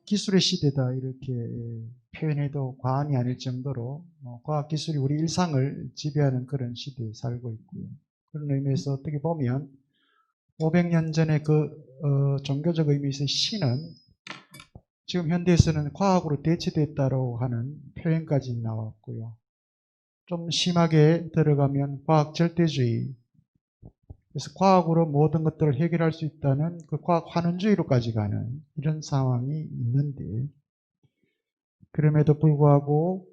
과학기술의 시대다 이렇게 표현해도 과언이 아닐 정도로 과학기술이 우리 일상을 지배하는 그런 시대에 살고 있고요. 그런 의미에서 어떻게 보면 500년 전에 종교적 의미에서 신은 지금 현대에서는 과학으로 대체됐다고 하는 표현까지 나왔고요. 좀 심하게 들어가면 과학 절대주의, 그래서 과학으로 모든 것들을 해결할 수 있다는 그 과학 환원주의로까지 가는 이런 상황이 있는데, 그럼에도 불구하고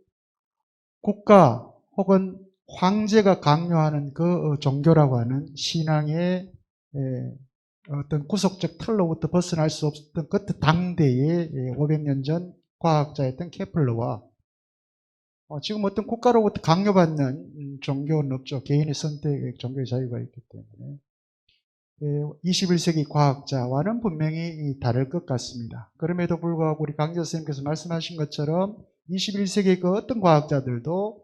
국가 혹은 황제가 강요하는 그 종교라고 하는 신앙의 어떤 구속적 틀로부터 벗어날 수 없었던 그때 당대의 500년 전 과학자였던 케플러와 지금 어떤 국가로부터 강요받는 종교는 없죠. 개인의 선택의 종교의 자유가 있기 때문에 21세기 과학자와는 분명히 다를 것 같습니다. 그럼에도 불구하고 우리 강재 선생님께서 말씀하신 것처럼 21세기 그 어떤 과학자들도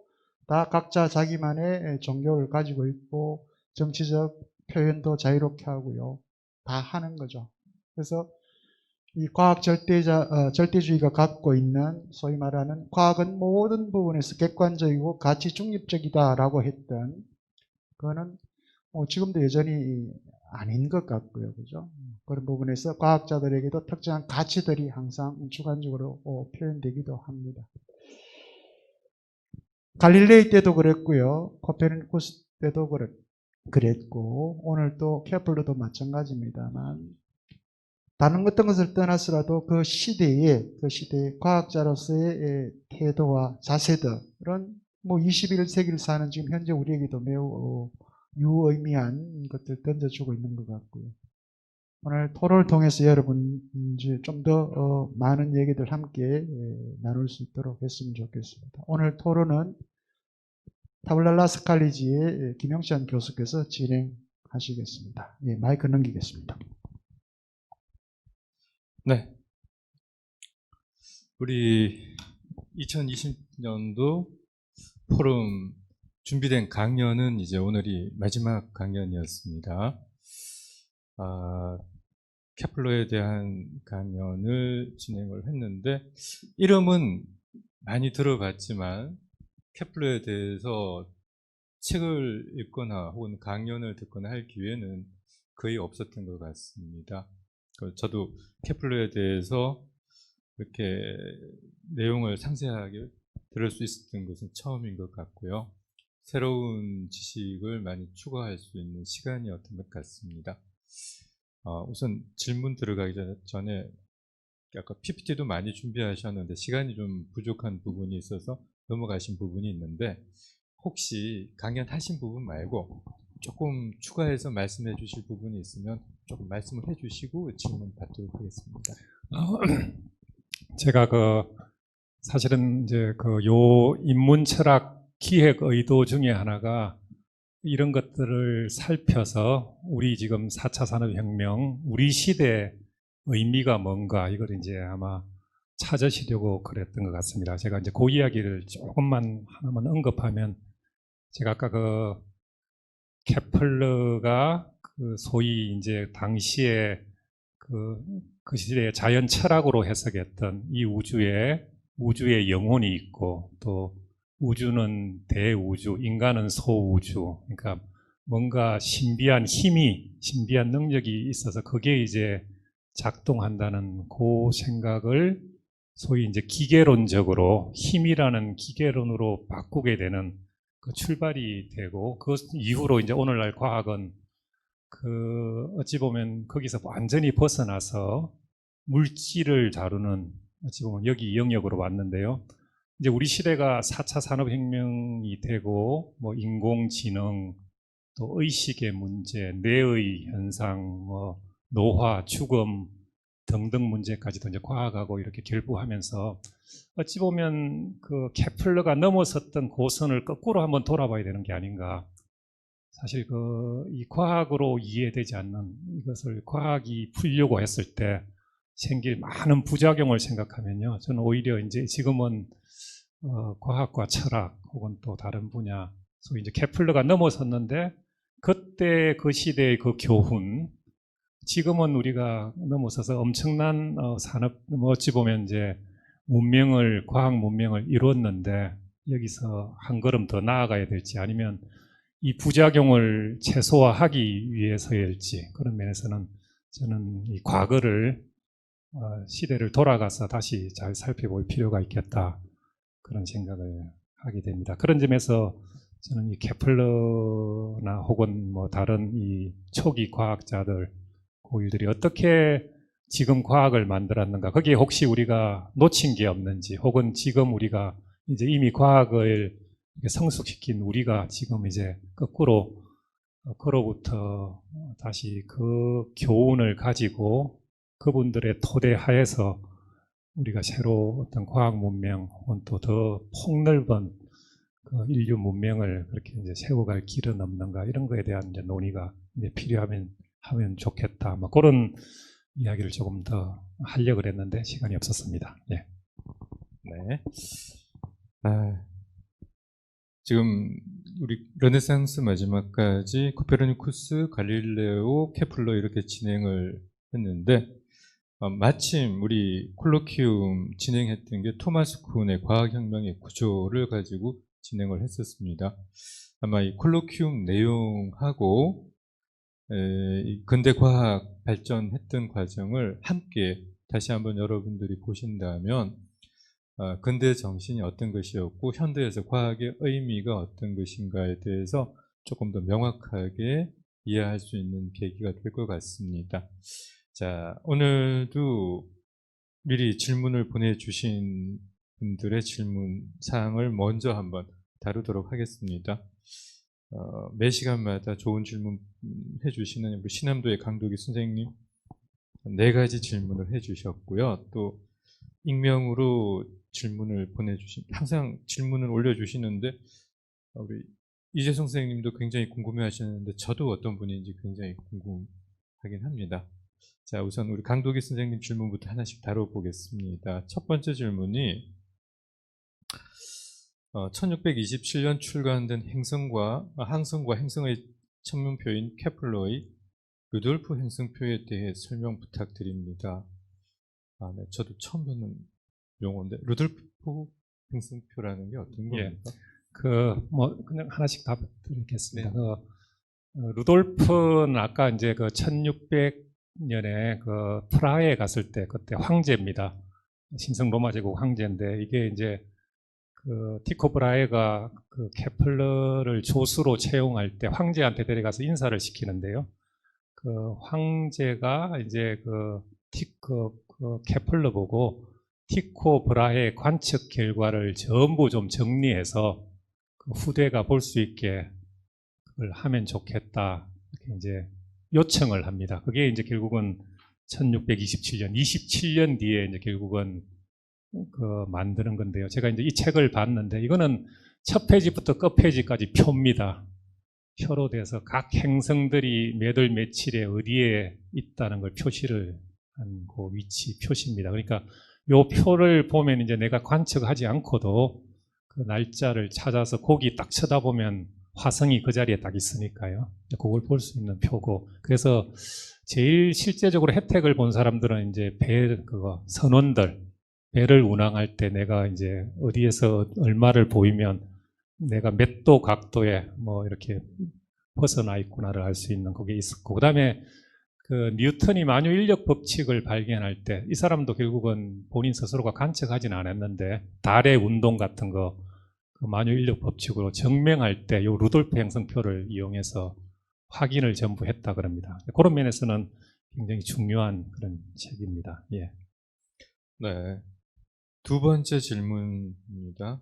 다 각자 자기만의 종교를 가지고 있고 정치적 표현도 자유롭게 하고요. 다 하는 거죠. 그래서 이 과학 절대주의가 갖고 있는 소위 말하는 과학은 모든 부분에서 객관적이고 가치 중립적이다라고 했던 그거는 지금도 여전히 아닌 것 같고요. 그죠? 그런 부분에서 과학자들에게도 특정한 가치들이 항상 주관적으로 표현되기도 합니다. 갈릴레이 때도 그랬고요. 코페르니쿠스 때도 그랬고 오늘 또 케플러도 마찬가지입니다만 다른 어떤 것을 떠나서라도 그 시대의 과학자로서의 태도와 자세들은 21세기를 사는 지금 현재 우리에게도 매우 유의미한 것들 던져주고 있는 것 같고요. 오늘 토론을 통해서 여러분 좀 더 많은 얘기들 함께 나눌 수 있도록 했으면 좋겠습니다. 오늘 토론은 타블랄라스 칼리지의 김영찬 교수께서 진행하시겠습니다. 예, 마이크 넘기겠습니다. 네. 우리 2020년도 포럼 준비된 강연은 이제 오늘이 마지막 강연이었습니다. 케플러에 대한 강연을 진행을 했는데 이름은 많이 들어봤지만 케플러에 대해서 책을 읽거나 혹은 강연을 듣거나 할 기회는 거의 없었던 것 같습니다. 저도 케플러에 대해서 이렇게 내용을 상세하게 들을 수 있었던 것은 처음인 것 같고요. 새로운 지식을 많이 추가할 수 있는 시간이었던 것 같습니다. 우선 질문 들어가기 전에 아까 PPT도 많이 준비하셨는데 시간이 좀 부족한 부분이 있어서 넘어가신 부분이 있는데 혹시 강연하신 부분 말고 조금 추가해서 말씀해 주실 부분이 있으면 조금 말씀을 해 주시고 질문 받도록 하겠습니다. 제가 사실은 이제 요 인문 철학 기획 의도 중에 하나가 이런 것들을 살펴서 우리 지금 4차 산업혁명, 우리 시대의 의미가 뭔가 이걸 이제 아마 찾으시려고 그랬던 것 같습니다. 제가 이제 그 이야기를 조금만 하나만 언급하면 제가 아까 케플러가 소위 이제 당시에 그 시대의 자연 철학으로 해석했던 이 우주의 영혼이 있고 또 우주는 대우주, 인간은 소우주. 그러니까 뭔가 신비한 힘이, 신비한 능력이 있어서 그게 이제 작동한다는 그 생각을 소위 이제 기계론적으로 힘이라는 기계론으로 바꾸게 되는 그 출발이 되고 그 이후로 이제 오늘날 과학은 어찌 보면 거기서 완전히 벗어나서 물질을 다루는 어찌 보면 여기 영역으로 왔는데요. 이제 우리 시대가 4차 산업혁명이 되고 뭐 인공지능 또 의식의 문제, 뇌의 현상, 뭐 노화, 죽음 등등 문제까지도 이제 과학하고 이렇게 결부하면서 어찌 보면 그 케플러가 넘어섰던 고선을 거꾸로 한번 돌아봐야 되는 게 아닌가. 사실 이 과학으로 이해되지 않는 이것을 과학이 풀려고 했을 때 생길 많은 부작용을 생각하면요. 저는 오히려 이제 지금은 과학과 철학 혹은 또 다른 분야, 소위 이제 케플러가 넘어섰는데 그때 그 시대의 그 교훈, 지금은 우리가 넘어서서 엄청난 산업, 어찌 보면 이제 문명을, 과학 문명을 이뤘는데 여기서 한 걸음 더 나아가야 될지 아니면 이 부작용을 최소화하기 위해서일지 그런 면에서는 저는 이 과거를 시대를 돌아가서 다시 잘 살펴볼 필요가 있겠다 그런 생각을 하게 됩니다. 그런 점에서 저는 이 케플러나 혹은 뭐 다른 이 초기 과학자들 고인들이 어떻게 지금 과학을 만들었는가 거기에 혹시 우리가 놓친 게 없는지 혹은 지금 우리가 이제 이미 과학을 성숙시킨 우리가 지금 이제 거꾸로 그로부터 다시 그 교훈을 가지고 그분들의 토대 하에서 우리가 새로 어떤 과학 문명 혹은 또 더 폭넓은 그 인류 문명을 그렇게 이제 세워갈 길은 없는가 이런 거에 대한 이제 논의가 이제 필요하면 하면 좋겠다. 뭐 그런 이야기를 조금 더 하려고 했는데 시간이 없었습니다. 예. 네. 지금 우리 르네상스 마지막까지 코페르니쿠스, 갈릴레오, 케플러 이렇게 진행을 했는데 마침 우리 콜로키움 진행했던 게 토마스 쿤의 과학혁명의 구조를 가지고 진행을 했었습니다. 아마 이 콜로키움 내용하고 이 근대 과학 발전했던 과정을 함께 다시 한번 여러분들이 보신다면 근대 정신이 어떤 것이었고 현대에서 과학의 의미가 어떤 것인가에 대해서 조금 더 명확하게 이해할 수 있는 계기가 될 것 같습니다. 자, 오늘도 미리 질문을 보내주신 분들의 질문 사항을 먼저 한번 다루도록 하겠습니다. 매 시간마다 좋은 질문 해주시는 우리 신암도의 강도기 선생님 4가지 질문을 해주셨고요. 또 익명으로 질문을 항상 질문을 올려주시는데 우리 이재성 선생님도 굉장히 궁금해하시는데 저도 어떤 분인지 굉장히 궁금하긴 합니다. 자, 우선 우리 강도기 선생님 질문부터 하나씩 다뤄보겠습니다. 첫 번째 질문이 1627년 출간된 항성과 행성의 천문표인 케플러의 루돌프 행성표에 대해 설명 부탁드립니다. 네, 저도 처음 듣는 용어인데 루돌프 행성표라는 게 어떤 겁니까? 뭐 그냥 하나씩 답 드리겠습니다. 네. 루돌프는 아까 이제 그 1600년에 그 프라하에 갔을 때 그때 황제입니다. 신성 로마 제국 황제인데 이게 이제 그 티코 브라헤가 그 케플러를 조수로 채용할 때 황제한테 데려가서 인사를 시키는데요. 그 황제가 이제 그 케플러 보고 티코 브라헤 관측 결과를 전부 좀 정리해서 그 후대가 볼 수 있게 그걸 하면 좋겠다 이렇게 이제 요청을 합니다. 그게 이제 결국은 1627년, 27년 뒤에 이제 결국은 그 만드는 건데요. 제가 이제 이 책을 봤는데 이거는 첫 페이지부터 끝 페이지까지 표입니다. 표로 돼서 각 행성들이 몇 월 며칠에 어디에 있다는 걸 표시를 한 그 위치 표시입니다. 그러니까 요 표를 보면 이제 내가 관측하지 않고도 그 날짜를 찾아서 거기 딱 쳐다보면 화성이 그 자리에 딱 있으니까요. 그걸 볼 수 있는 표고. 그래서 제일 실제적으로 혜택을 본 사람들은 이제 선원들, 배를 운항할 때 내가 이제 어디에서 얼마를 보이면 내가 몇 도 각도에 뭐 이렇게 벗어나 있구나를 알 수 있는 그게 있었고, 그 다음에 그 뉴턴이 만유 인력 법칙을 발견할 때 이 사람도 결국은 본인 스스로가 관측하진 않았는데 달의 운동 같은 거 그 만유 인력 법칙으로 증명할 때 이 루돌프 행성표를 이용해서 확인을 전부 했다 그럽니다. 그런 면에서는 굉장히 중요한 그런 책입니다. 예. 네. 두 번째 질문입니다.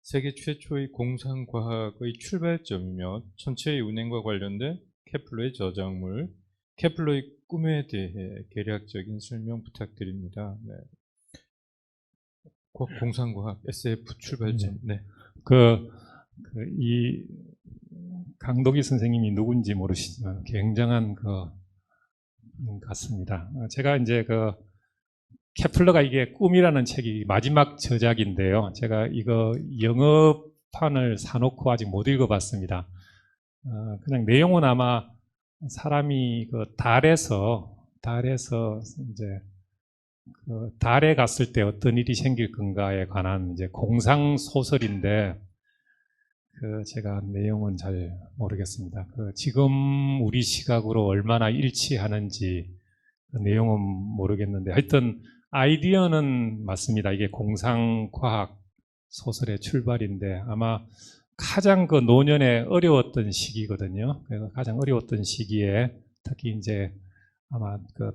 세계 최초의 공상과학의 출발점이며 천체의 운행과 관련된 케플러의 저작물, 케플러의 꿈에 대해 개략적인 설명 부탁드립니다. 네. 공상과학 SF 출발점. 네. 이 강도기 선생님이 누군지 모르시지만 굉장한 같습니다. 제가 이제 케플러가 이게 꿈이라는 책이 마지막 저작인데요. 제가 이거 영어판을 사놓고 아직 못 읽어봤습니다. 그냥 내용은 아마 사람이 그 달에서 이제 그 달에 갔을 때 어떤 일이 생길 건가에 관한 이제 공상 소설인데 그 제가 내용은 잘 모르겠습니다. 그 지금 우리 시각으로 얼마나 일치하는지 그 내용은 모르겠는데 하여튼 아이디어는 맞습니다. 이게 공상과학 소설의 출발인데 아마 가장 그 노년에 어려웠던 시기거든요. 그래서 가장 어려웠던 시기에 특히 이제 아마 그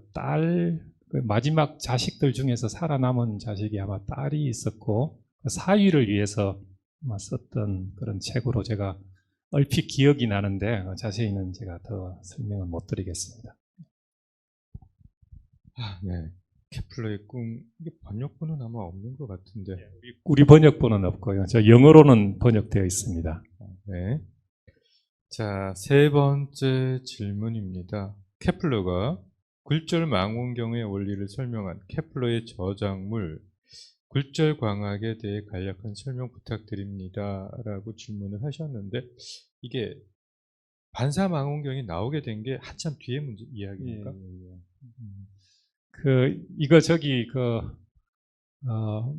마지막 자식들 중에서 살아남은 자식이 아마 딸이 있었고 그 사위를 위해서 아마 썼던 그런 책으로 제가 얼핏 기억이 나는데 자세히는 제가 더 설명은 못 드리겠습니다. 네. 케플러의 꿈, 이게 번역본은 아마 없는 것 같은데. 우리 번역본은 없고요. 저 영어로는 번역되어 있습니다. 네. 자, 세 번째 질문입니다. 케플러가 굴절 망원경의 원리를 설명한 케플러의 저작물 굴절 광학에 대해 간략한 설명 부탁드립니다. 라고 질문을 하셨는데 이게 반사 망원경이 나오게 된 게 한참 뒤에 문제 이야기입니까? 이거 저기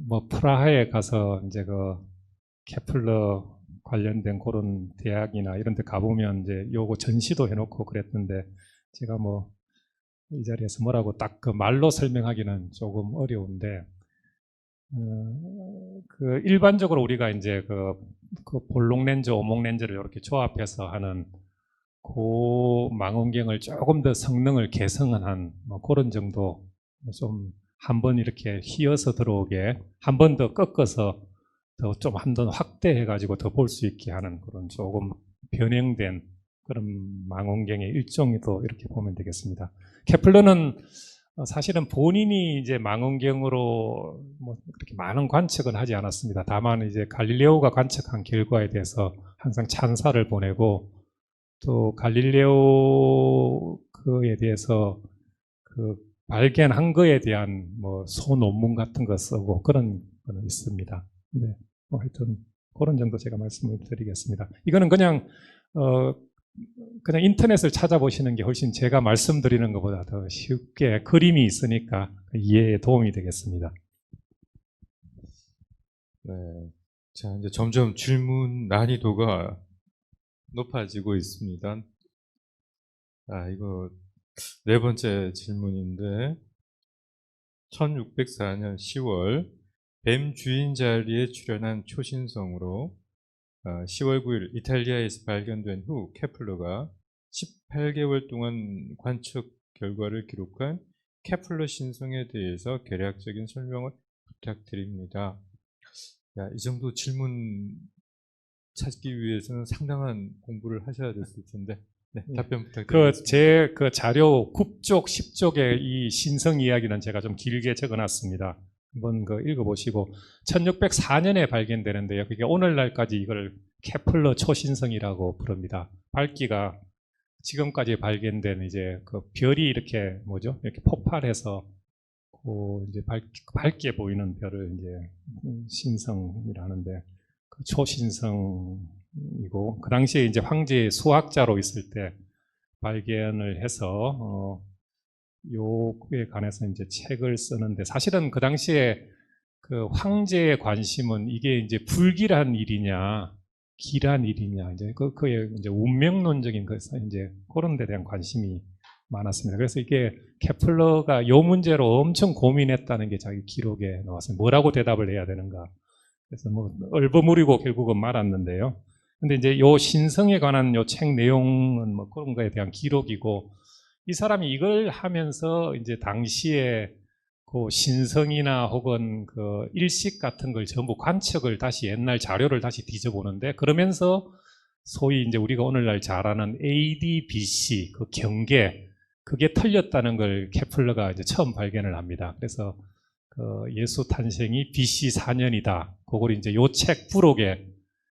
뭐 프라하에 가서 이제 그 케플러 관련된 그런 대학이나 이런 데 가보면 이제 요거 전시도 해놓고 그랬는데 제가 뭐 이 자리에서 뭐라고 딱 그 말로 설명하기는 조금 어려운데 그 일반적으로 우리가 이제 그 볼록 렌즈, 오목 렌즈를 이렇게 조합해서 하는 그 망원경을 조금 더 성능을 개성한 뭐 그런 정도 좀 한번 이렇게 휘어서 들어오게 한 번 더 꺾어서 더 좀 한 번 확대해 가지고 더 볼 수 있게 하는 그런 조금 변형된 그런 망원경의 일종이도 이렇게 보면 되겠습니다. 케플러는 사실은 본인이 이제 망원경으로 뭐 그렇게 많은 관측은 하지 않았습니다. 다만 이제 갈릴레오가 관측한 결과에 대해서 항상 찬사를 보내고 또 갈릴레오 그에 대해서 그 발견한 거에 대한 뭐 소논문 같은 거 쓰고 그런 거는 있습니다. 네, 뭐 하여튼 그런 정도 제가 말씀을 드리겠습니다. 이거는 그냥 인터넷을 찾아보시는 게 훨씬 제가 말씀드리는 것보다 더 쉽게 그림이 있으니까 이해에 도움이 되겠습니다. 네. 자, 이제 점점 질문 난이도가 높아지고 있습니다. 이거 네 번째 질문인데 1604년 10월 뱀 주인 자리에 출연한 초신성으로 10월 9일 이탈리아에서 발견된 후 케플러가 18개월 동안 관측 결과를 기록한 케플러 신성에 대해서 개략적인 설명을 부탁드립니다. 이 정도 질문 찾기 위해서는 상당한 공부를 하셔야 됐을 텐데 답변 부탁드리겠습니다. 제 자료 9쪽, 10쪽의 이 신성 이야기는 제가 좀 길게 적어놨습니다. 한번 읽어보시고 1604년에 발견되는데요. 그게 오늘날까지 이걸 케플러 초신성이라고 부릅니다. 밝기가 지금까지 발견된 이제 그 별이 이렇게 이렇게 폭발해서 이제 밝게 보이는 별을 이제 신성이라는데 그 초신성이고 그 당시에 이제 황제 수학자로 있을 때 발견을 해서 요에 관해서 이제 책을 쓰는데 사실은 그 당시에 그 황제의 관심은 이게 이제 불길한 일이냐 길한 일이냐 이제 그의 이제 운명론적인 이제 그런 데 대한 관심이 많았습니다. 그래서 이게 케플러가 요 문제로 엄청 고민했다는 게 자기 기록에 나왔어요. 뭐라고 대답을 해야 되는가. 그래서 뭐 얼버무리고 결국은 말았는데요. 근데 이제 요 신성에 관한 요 책 내용은 뭐 그런 거에 대한 기록이고 이 사람이 이걸 하면서 이제 당시에 그 신성이나 혹은 그 일식 같은 걸 전부 관측을 다시 옛날 자료를 다시 뒤져보는데 그러면서 소위 이제 우리가 오늘날 잘 아는 AD, BC 그 경계 그게 틀렸다는 걸 케플러가 이제 처음 발견을 합니다. 그래서 그 예수 탄생이 BC 4년이다. 그걸 이제 요 책 부록에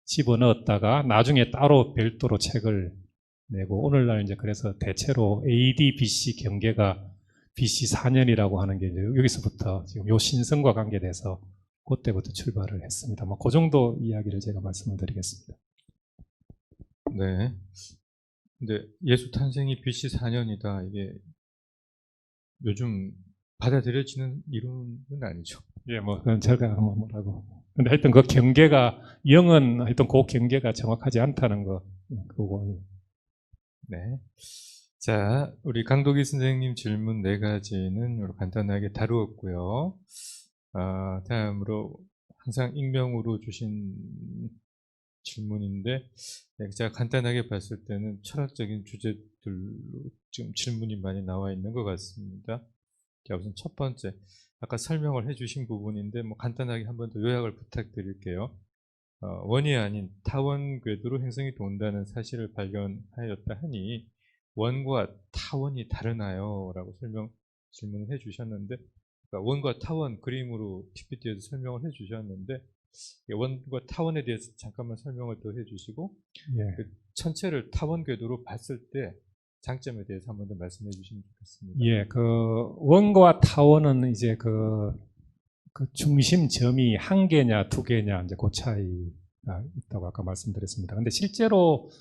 집어넣었다가 나중에 따로 별도로 책을 내고 오늘날 이제 그래서 대체로 AD, BC 경계가 BC 4년이라고 하는 게 이제 여기서부터 지금 요 신성과 관계돼서 그때부터 출발을 했습니다. 뭐 그 정도 이야기를 제가 말씀을 드리겠습니다. 네. 근데 예수 탄생이 BC 4년이다. 이게 요즘 받아들여지는 이론은 아니죠. 예, 뭐 그건 제가 뭐 뭐라고. 근데 하여튼 그 경계가 영은 하여튼 그 경계가 정확하지 않다는 거 그거. 네. 자, 우리 강도기 선생님 질문 4가지는 이렇게 간단하게 다루었고요. 다음으로 항상 익명으로 주신 질문인데, 제가 간단하게 봤을 때는 철학적인 주제들로 지금 질문이 많이 나와 있는 것 같습니다. 자, 우선 첫 번째, 아까 설명을 해주신 부분인데, 뭐 간단하게 한 번 더 요약을 부탁드릴게요. 원이 아닌 타원 궤도로 행성이 돈다는 사실을 발견하였다 하니 원과 타원이 다르나요? 라고 질문을 해주셨는데, 그러니까 원과 타원 그림으로 PPT에서 설명을 해주셨는데, 원과 타원에 대해서 잠깐만 설명을 더 해주시고, 예. 그 전체를 타원 궤도로 봤을 때 장점에 대해서 한 번 더 말씀해 주시면 좋겠습니다. 예, 그 원과 타원은 이제 그 중심점이 한 개냐 두 개냐 이제 그 차이가 있다고 아까 말씀드렸습니다. 근데 실제로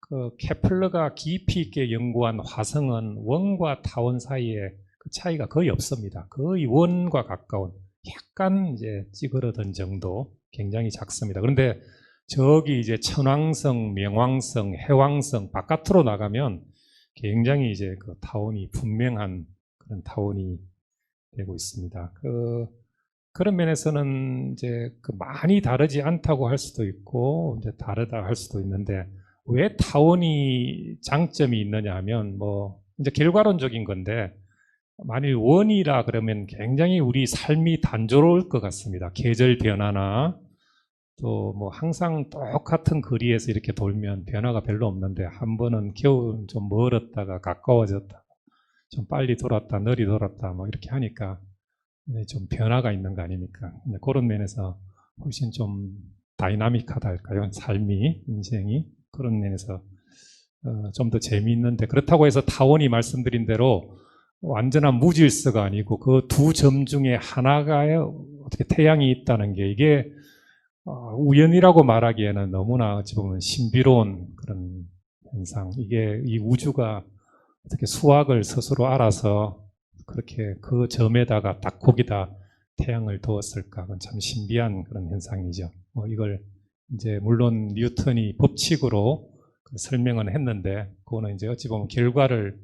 그 케플러가 깊이 있게 연구한 화성은 원과 타원 사이에 그 차이가 거의 없습니다. 거의 원과 가까운 약간 이제 찌그러든 정도, 굉장히 작습니다. 그런데 저기 이제 천왕성, 명왕성, 해왕성 바깥으로 나가면 굉장히 이제 그 타원이 분명한 그런 타원이 되고 있습니다. 그런 면에서는 이제 그 많이 다르지 않다고 할 수도 있고 이제 다르다 할 수도 있는데, 왜 타원이 장점이 있느냐 하면 뭐 이제 결과론적인 건데, 만일 원이라 그러면 굉장히 우리 삶이 단조로울 것 같습니다. 계절 변화나 또 뭐 항상 똑같은 거리에서 이렇게 돌면 변화가 별로 없는데, 한 번은 겨울 좀 멀었다가 가까워졌다, 좀 빨리 돌았다 느리 돌았다 뭐 이렇게 하니까 좀 변화가 있는 거 아닙니까? 그런 면에서 훨씬 좀 다이나믹하다 할까요? 삶이, 인생이. 그런 면에서 좀 더 재미있는데, 그렇다고 해서 타원이 말씀드린 대로 완전한 무질서가 아니고 그 두 점 중에 하나가 어떻게 태양이 있다는 게, 이게 우연이라고 말하기에는 너무나 어찌 보면 신비로운 그런 현상. 이게 이 우주가 어떻게 수학을 스스로 알아서 그렇게 그 점에다가 딱 거기다 태양을 두었을까? 그건 참 신비한 그런 현상이죠. 이걸 이제 물론 뉴턴이 법칙으로 설명은 했는데, 그거는 이제 어찌 보면 결과를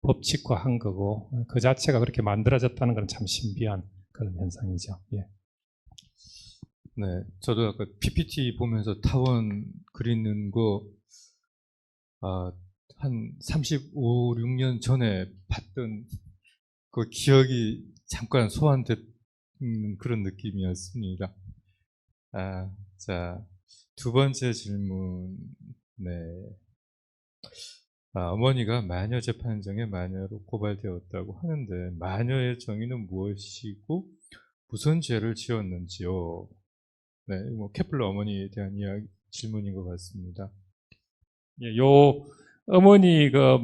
법칙화한 거고, 그 자체가 그렇게 만들어졌다는 건 참 신비한 그런 현상이죠. 예. 네, 저도 아까 PPT 보면서 타원 그리는 거, 한 35, 6년 전에 봤던 그 기억이 잠깐 소환된 그런 느낌이었습니다. 자, 두 번째 질문. 네. 어머니가 마녀 재판정에 마녀로 고발되었다고 하는데, 마녀의 정의는 무엇이고 무슨 죄를 지었는지요? 네, 뭐 케플러 어머니에 대한 질문인 것 같습니다. 예, 요 어머니 그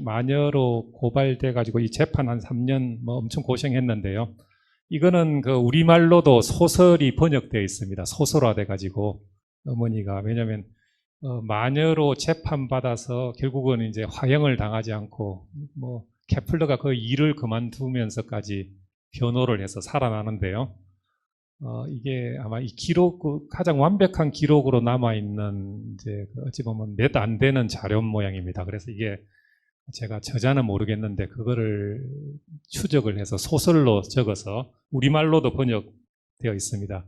마녀로 고발돼 가지고 이 재판 한 3년 뭐 엄청 고생했는데요. 이거는 그 우리말로도 소설이 번역되어 있습니다. 소설화돼 가지고 어머니가, 왜냐하면 마녀로 재판받아서 결국은 이제 화형을 당하지 않고 뭐 케플러가 그 일을 그만두면서까지 변호를 해서 살아나는데요. 이게 아마 이 기록, 가장 완벽한 기록으로 남아있는 이제 어찌 보면 몇 안 되는 자료 모양입니다. 그래서 이게 제가 저자는 모르겠는데 그거를 추적을 해서 소설로 적어서 우리말로도 번역되어 있습니다.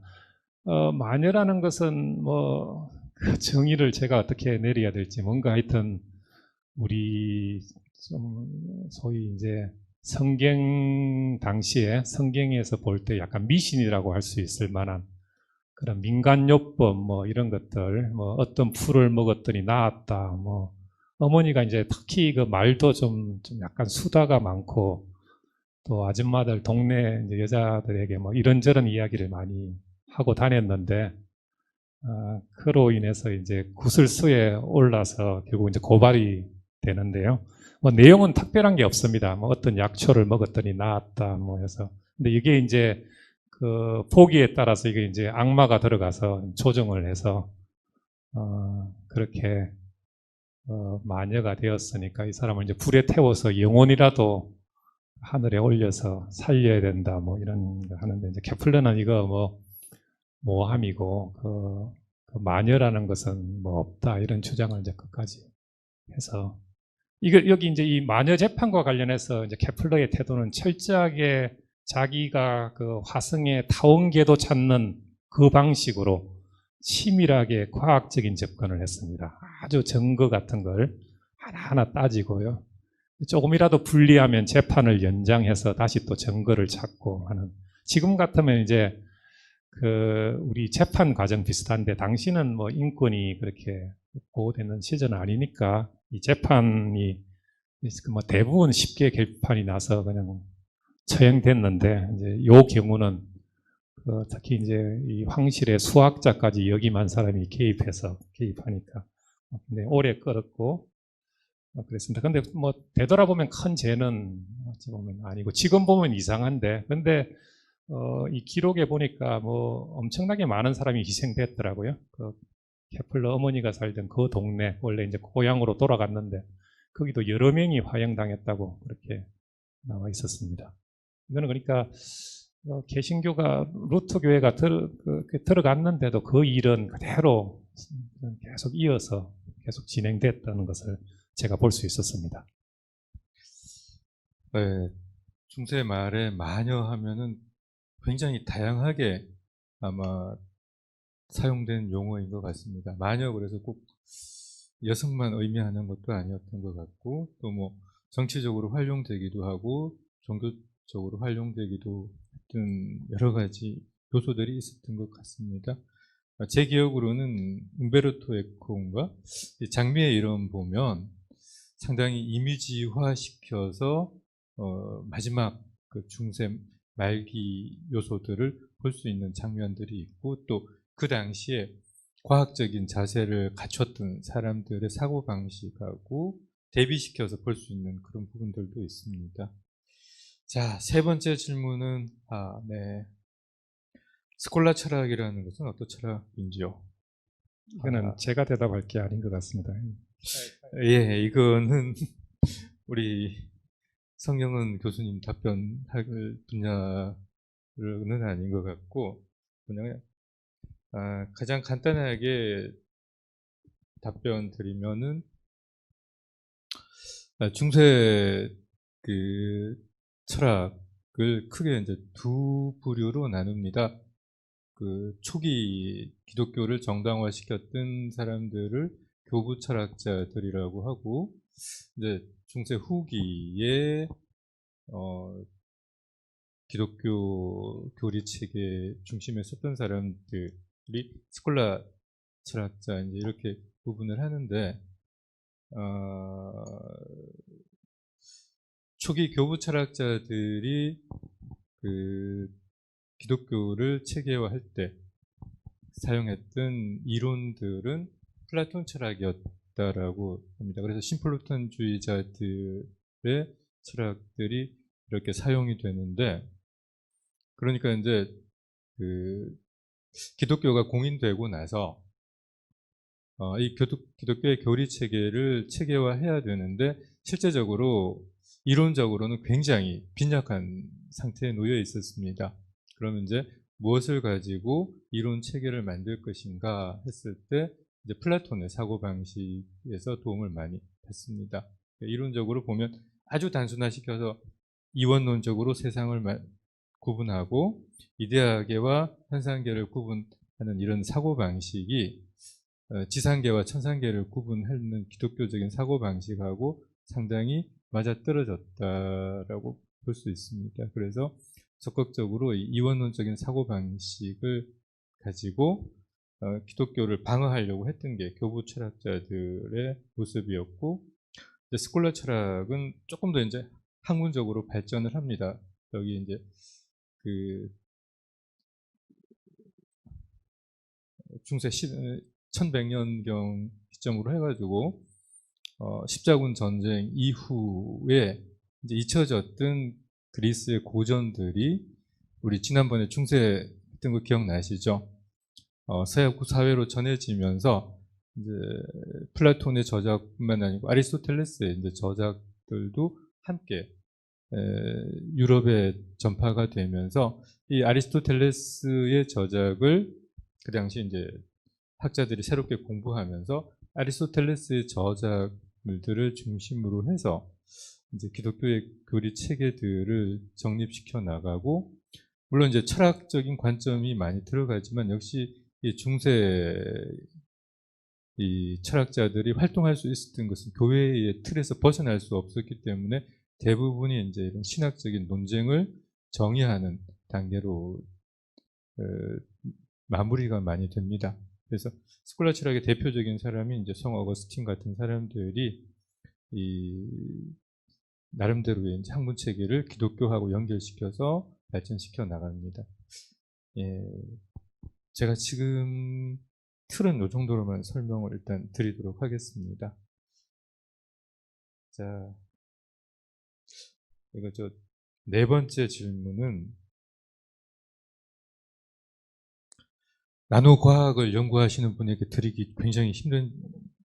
마녀라는 것은 뭐 그 정의를 제가 어떻게 내려야 될지, 뭔가 하여튼 우리 좀 소위 이제 성경 당시에 성경에서 볼 때 약간 미신이라고 할 수 있을 만한 그런 민간요법 뭐 이런 것들, 뭐 어떤 풀을 먹었더니 나았다, 뭐 어머니가 이제 특히 그 말도 좀 약간 수다가 많고, 또 아줌마들 동네 이제 여자들에게 뭐 이런저런 이야기를 많이 하고 다녔는데, 그로 인해서 이제 구슬수에 올라서 결국 이제 고발이 되는데요. 뭐 내용은 특별한 게 없습니다. 뭐 어떤 약초를 먹었더니 나았다 뭐 해서. 근데 이게 이제 그 보기에 따라서 이게 이제 악마가 들어가서 조정을 해서 그렇게 마녀가 되었으니까 이 사람을 이제 불에 태워서 영혼이라도 하늘에 올려서 살려야 된다, 뭐 이런 거 하는데, 이제 케플러는 이거 뭐 모함이고 그 마녀라는 것은 뭐 없다, 이런 주장을 이제 끝까지 해서, 이거 여기 이제 이 마녀 재판과 관련해서 이제 케플러의 태도는 철저하게 자기가 그 화성의 타원궤도 찾는 그 방식으로 치밀하게 과학적인 접근을 했습니다. 아주 증거 같은 걸 하나하나 따지고요. 조금이라도 불리하면 재판을 연장해서 다시 또 증거를 찾고 하는. 지금 같으면 이제 그 우리 재판 과정 비슷한데, 당시는 뭐 인권이 그렇게 보호되는 시절은 아니니까 이 재판이 뭐 대부분 쉽게 결판이 나서 그냥 처형됐는데, 이제 요 경우는 특히 이제 이 황실의 수학자까지 여기만 사람이 개입하니까 근데 오래 끌었고 그랬습니다. 근데 뭐 되돌아보면 큰 죄는 어찌 보면 아니고, 지금 보면 이상한데, 근데 이 기록에 보니까 뭐 엄청나게 많은 사람이 희생됐더라고요. 그 케플러 어머니가 살던 그 동네, 원래 이제 고향으로 돌아갔는데 거기도 여러 명이 화형당했다고 그렇게 나와 있었습니다. 이거는 그러니까 개신교가 루트 교회가 들어갔는데도 그 일은 그대로 계속 이어서 계속 진행됐다는 것을 제가 볼 수 있었습니다. 네, 중세 말에 마녀 하면은 굉장히 다양하게 아마 사용된 용어인 것 같습니다. 마녀, 그래서 꼭 여성만 의미하는 것도 아니었던 것 같고, 또 뭐 정치적으로 활용되기도 하고 종교적으로 활용되기도 했던 여러 가지 요소들이 있었던 것 같습니다. 제 기억으로는 umberto eco인가 장미의 이름 보면 상당히 이미지화 시켜서 마지막 그 중세 말기 요소들을 볼 수 있는 장면들이 있고, 또 그 당시에 과학적인 자세를 갖췄던 사람들의 사고방식하고 대비시켜서 볼 수 있는 그런 부분들도 있습니다. 자, 세 번째 질문은 네. 스콜라 철학이라는 것은 어떤 철학인지요? 이거는 제가 대답할 게 아닌 것 같습니다. 예, 이거는 우리 성영은 교수님 답변할 분야는 아닌 것 같고, 그냥 가장 간단하게 답변 드리면은 중세 그 철학을 크게 이제 두 부류로 나눕니다. 그 초기 기독교를 정당화시켰던 사람들을 교부 철학자들이라고 하고, 이제 중세 후기에 기독교 교리 체계 중심에 섰던 사람들이 스콜라 철학자 이제 이렇게 구분을 하는데, 초기 교부 철학자들이 그 기독교를 체계화할 때 사용했던 이론들은 플라톤 철학이었다라고 합니다. 그래서 심플루톤주의자들의 철학들이 이렇게 사용이 되는데, 그러니까 이제 그 기독교가 공인되고 나서 이 기독교의 교리 체계를 체계화해야 되는데, 실제적으로 이론적으로는 굉장히 빈약한 상태에 놓여 있었습니다. 그러면 이제 무엇을 가지고 이론 체계를 만들 것인가 했을 때 이제 플라톤의 사고방식에서 도움을 많이 받습니다. 이론적으로 보면 아주 단순화시켜서 이원론적으로 세상을 구분하고 이데아계와 현상계를 구분하는 이런 사고방식이 지상계와 천상계를 구분하는 기독교적인 사고방식하고 상당히 맞아떨어졌다라고 볼 수 있습니다. 그래서 적극적으로 이원론적인 사고방식을 가지고 기독교를 방어하려고 했던 게 교부 철학자들의 모습이었고, 스콜라 철학은 조금 더 이제 학문적으로 발전을 합니다. 여기 이제 그 중세 1100년경 시점으로 해가지고 십자군 전쟁 이후에 이제 잊혀졌던 그리스의 고전들이, 우리 지난번에 중세 했던 거 기억나시죠? 서양 사회로 전해지면서 이제 플라톤의 저작뿐만 아니고 아리스토텔레스의 이제 저작들도 함께 유럽에 전파가 되면서 이 아리스토텔레스의 저작을 그 당시 이제 학자들이 새롭게 공부하면서 아리스토텔레스의 저작물들을 중심으로 해서 이제 기독교의 교리 체계들을 정립시켜 나가고, 물론 이제 철학적인 관점이 많이 들어가지만 역시 이 중세 이 철학자들이 활동할 수 있었던 것은 교회의 틀에서 벗어날 수 없었기 때문에 대부분이 이제 이런 신학적인 논쟁을 정의하는 단계로 마무리가 많이 됩니다. 그래서 스콜라 철학의 대표적인 사람이 이제 성 어거스틴 같은 사람들이 이 나름대로의 이제 학문 체계를 기독교하고 연결시켜서 발전시켜 나갑니다. 예, 제가 지금 틀은 이 정도로만 설명을 일단 드리도록 하겠습니다. 자, 이거 네 번째 질문은 나노과학을 연구하시는 분에게 드리기 굉장히 힘든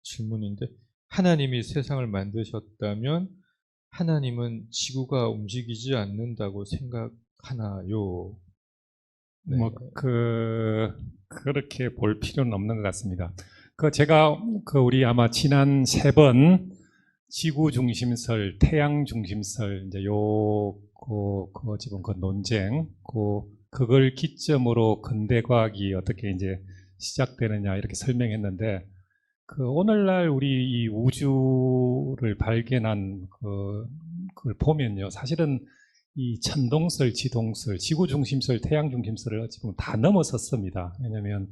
질문인데, 하나님이 세상을 만드셨다면 하나님은 지구가 움직이지 않는다고 생각하나요? 네. 그렇게 볼 필요는 없는 것 같습니다. 제가 우리 아마 지난 3번 지구 중심설, 태양 중심설 이제 지금 논쟁, 그걸 기점으로 근대 과학이 어떻게 이제 시작되느냐 이렇게 설명했는데, 오늘날 우리 이 우주를 발견한 그걸 보면요, 사실은 이 천동설, 지동설, 지구 중심설, 태양 중심설을 어찌 보면 다 넘어섰습니다. 왜냐하면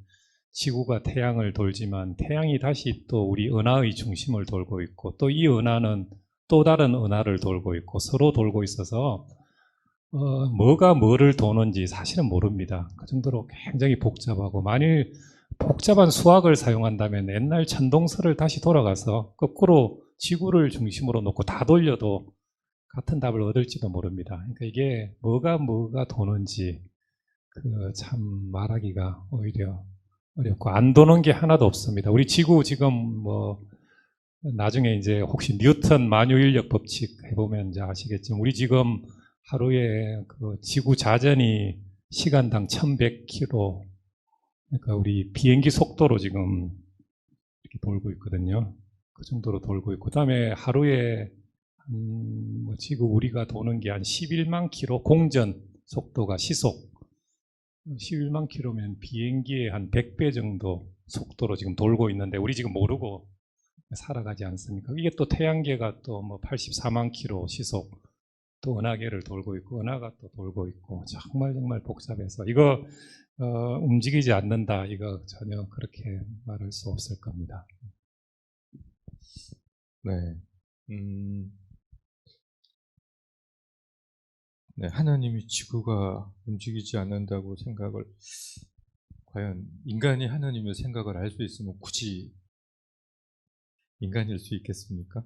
지구가 태양을 돌지만 태양이 다시 또 우리 은하의 중심을 돌고 있고, 또 이 은하는 또 다른 은하를 돌고 있고 서로 돌고 있어서 뭐가 뭐를 도는지 사실은 모릅니다. 그 정도로 굉장히 복잡하고, 만일 복잡한 수학을 사용한다면 옛날 천동설을 다시 돌아가서 거꾸로 지구를 중심으로 놓고 다 돌려도 같은 답을 얻을지도 모릅니다. 그러니까 이게 뭐가 도는지 참 말하기가 오히려 어렵고, 안 도는 게 하나도 없습니다. 우리 지구 지금 나중에 이제 혹시 뉴턴 만유인력 법칙 해보면 이제 아시겠지만, 우리 지금 하루에 지구 자전이 시간당 1100km, 그러니까 우리 비행기 속도로 지금 이렇게 돌고 있거든요. 그 정도로 돌고 있고, 그다음에 하루에 지구 우리가 도는 게 한 11만 킬로, 공전 속도가 시속 11만 킬로면 비행기의 한 100배 정도 속도로 지금 돌고 있는데, 우리 지금 모르고 살아가지 않습니까? 이게 또 태양계가 또 84만 킬로 시속, 또 은하계를 돌고 있고 은하가 또 돌고 있고, 정말 복잡해서 이거 움직이지 않는다, 이거 전혀 그렇게 말할 수 없을 겁니다. 네. 네, 하나님이 지구가 움직이지 않는다고 생각을, 과연 인간이 하나님의 생각을 알 수 있으면 굳이 인간일 수 있겠습니까?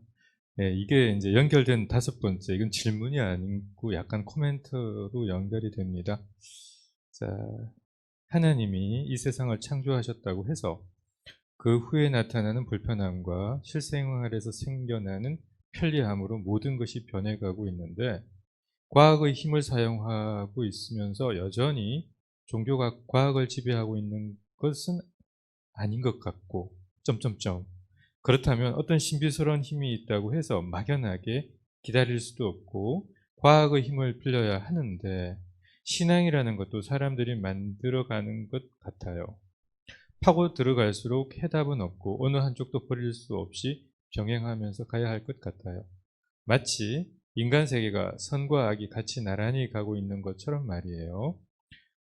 네, 이게 이제 연결된 5번째, 이건 질문이 아니고 약간 코멘트로 연결이 됩니다. 자, 하나님이 이 세상을 창조하셨다고 해서 그 후에 나타나는 불편함과 실생활에서 생겨나는 편리함으로 모든 것이 변해가고 있는데, 과학의 힘을 사용하고 있으면서 여전히 종교가 과학을 지배하고 있는 것은 아닌 것 같고, 그렇다면 어떤 신비스러운 힘이 있다고 해서 막연하게 기다릴 수도 없고 과학의 힘을 빌려야 하는데, 신앙이라는 것도 사람들이 만들어가는 것 같아요. 파고 들어갈수록 해답은 없고 어느 한쪽도 버릴 수 없이 병행하면서 가야 할 것 같아요. 마치 인간 세계가 선과 악이 같이 나란히 가고 있는 것처럼 말이에요.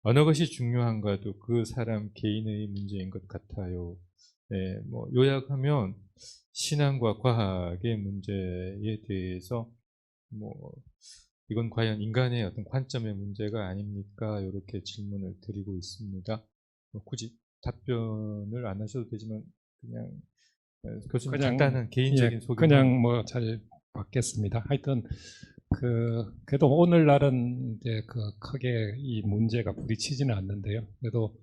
어느 것이 중요한가도 그 사람 개인의 문제인 것 같아요. 네, 요약하면 신앙과 과학의 문제에 대해서 이건 과연 인간의 어떤 관점의 문제가 아닙니까? 이렇게 질문을 드리고 있습니다. 굳이 답변을 안 하셔도 되지만 그냥 교수님 간단한 개인적인 소개. 그냥 잘 받겠습니다. 하여튼 그래도 오늘날은 이제 크게 이 문제가 부딪히지는 않는데요. 그래도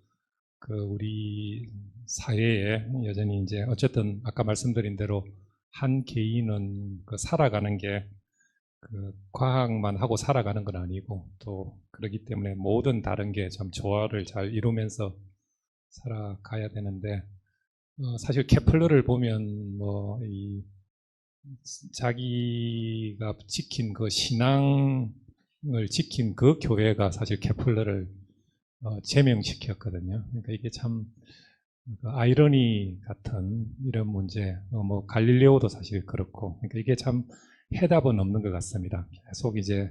우리 사회에 여전히 이제 어쨌든 아까 말씀드린 대로 한 개인은 그 살아가는 게 그 과학만 하고 살아가는 건 아니고 또 그렇기 때문에 모든 다른 게 참 조화를 잘 이루면서 살아가야 되는데 사실 케플러를 보면 뭐 이 자기가 지킨 그 신앙을 지킨 그 교회가 사실 케플러를 제명시켰거든요. 그러니까 이게 참 아이러니 같은 이런 문제, 뭐 갈릴레오도 사실 그렇고, 그러니까 이게 참 해답은 없는 것 같습니다. 계속 이제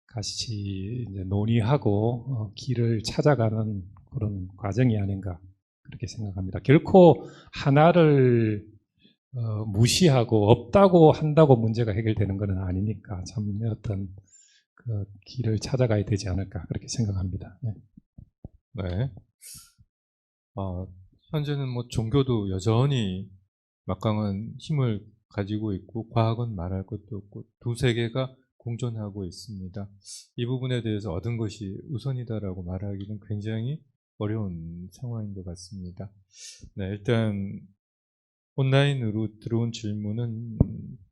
같이 이제 논의하고 길을 찾아가는 그런 과정이 아닌가 그렇게 생각합니다. 결코 하나를 무시하고 없다고 한다고 문제가 해결되는 것은 아니니까 참 어떤 그 길을 찾아가야 되지 않을까 그렇게 생각합니다. 네. 네. 현재는 뭐 종교도 여전히 막강한 힘을 가지고 있고 과학은 말할 것도 없고 두 세계가 공존하고 있습니다. 이 부분에 대해서 얻은 것이 우선이다라고 말하기는 굉장히 어려운 상황인 것 같습니다. 네, 일단 온라인으로 들어온 질문은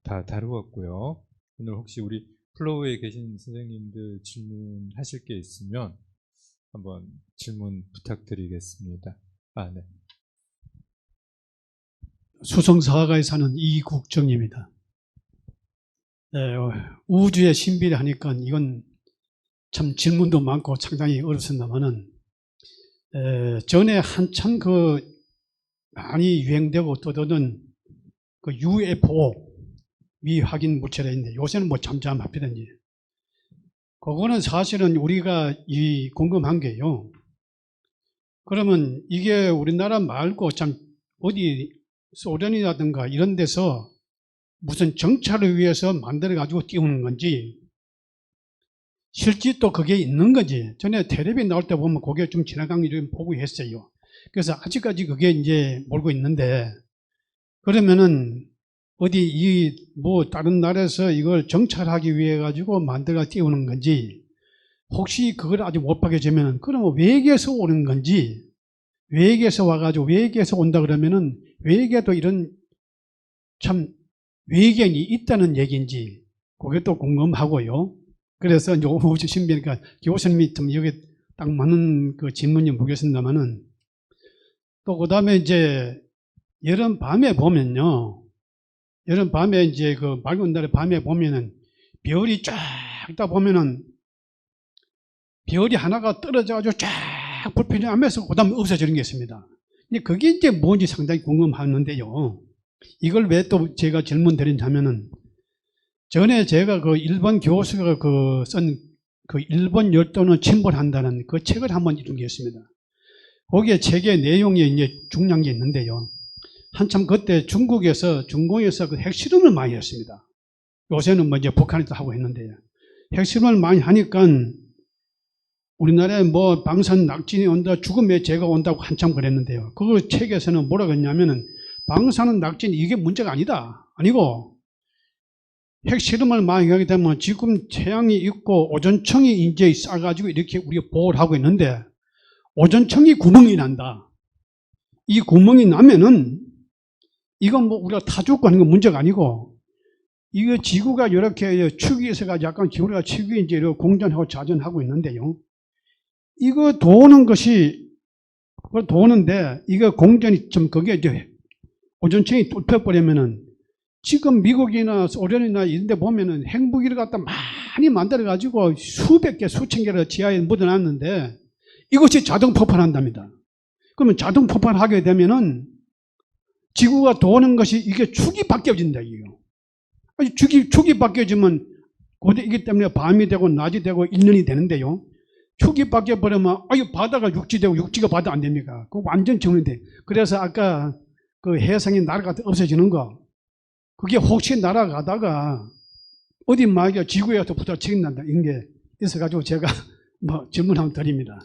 다 다루었고요. 오늘 혹시 우리 플로우에 계신 선생님들 질문하실 게 있으면 한번 질문 부탁드리겠습니다. 네. 수성사가에 사는 이국정입니다. 네, 우주의 신비를 하니까 이건 참 질문도 많고 상당히 어렵습니다만은 전에 한참 많이 유행되고 떠도는 그 UFO 미확인 물체라 있는데 요새는 뭐 잠잠하피든지 그거는 사실은 우리가 궁금한 게요. 그러면 이게 우리나라 말고 참 어디 소련이라든가 이런 데서 무슨 정찰을 위해서 만들어가지고 띄우는 건지 실제 또 그게 있는 건지 전에 텔레비 나올 때 보면 그게 좀 지나간 게 좀 보고 했어요. 그래서 아직까지 그게 이제 몰고 있는데 그러면은 어디 뭐 다른 나라에서 이걸 정찰하기 위해 가지고 만들어 띄우는 건지 혹시 그걸 아직 못 밝혀지면 그러면 외계에서 오는 건지 외계에서 와가지고 외계에서 온다 그러면은 외계에도 이런 참 외계인이 있다는 얘기인지 그게 또 궁금하고요. 그래서 이제 우주 신비니까 교수님이 좀 여기 딱 맞는 그 질문이 보겠습니다만은 또 그 다음에 이제 여름 밤에 보면요. 여름 밤에 이제 그 맑은 날에 밤에 보면은 별이 쫙 있다 보면은 별이 하나가 떨어져가지고 쫙 불편이 하면서 그 다음에 없어지는 게 있습니다. 근데 그게 이제 뭔지 상당히 궁금하는데요. 이걸 왜 또 제가 질문 드리냐면은 전에 제가 그 일본 교수가 쓴 그 일본 열도는 침몰한다는 그 책을 한번 읽은 게 있습니다. 거기에 책의 내용이 이제 중요한 게 있는데요. 한참 그때 중공에서 그 핵실험을 많이 했습니다. 요새는 뭐 이제 북한에도 하고 했는데요. 핵실험을 많이 하니까 우리나라에 뭐 방사능 낙진이 온다, 죽음의 재가 온다고 한참 그랬는데요. 그 책에서는 뭐라고 했냐면은 방사능 낙진 이게 문제가 아니고 핵실험을 많이 하게 되면 지금 태양이 있고 오존층이 이제 쌓아가지고 이렇게 우리가 보호를 하고 있는데 오존층이 구멍이 난다. 이 구멍이 나면은 이건 뭐 우리가 타 죽고 하는 건 문제가 아니고 이거 지구가 이렇게 축에서가 약간 지구가 축이 이제 이렇게 공전하고 자전하고 있는데요. 이거 도는 도는데 이거 공전이 좀 그게 이제 오존층이 뚫혀버리면은 지금 미국이나 소련이나 이런 데 보면은 핵무기를 갖다 많이 만들어가지고 수백 개, 수천 개를 지하에 묻어놨는데 이것이 자동 폭발한답니다. 그러면 자동 폭발하게 되면은 지구가 도는 것이 이게 축이 바뀌어진다, 이거. 축이 바뀌어지면 이기 때문에 밤이 되고 낮이 되고 1년이 되는데요. 축이 바뀌어버리면 바다가 육지 되고 육지가 바다 안 됩니까? 그거 완전 정리돼. 그래서 아까 그 해상이 날아가다 없어지는 거 그게 혹시 날아가다가 어디 만약에 지구에서 부딪힌다 이런 게 있어가지고 제가 뭐 질문 한번 드립니다.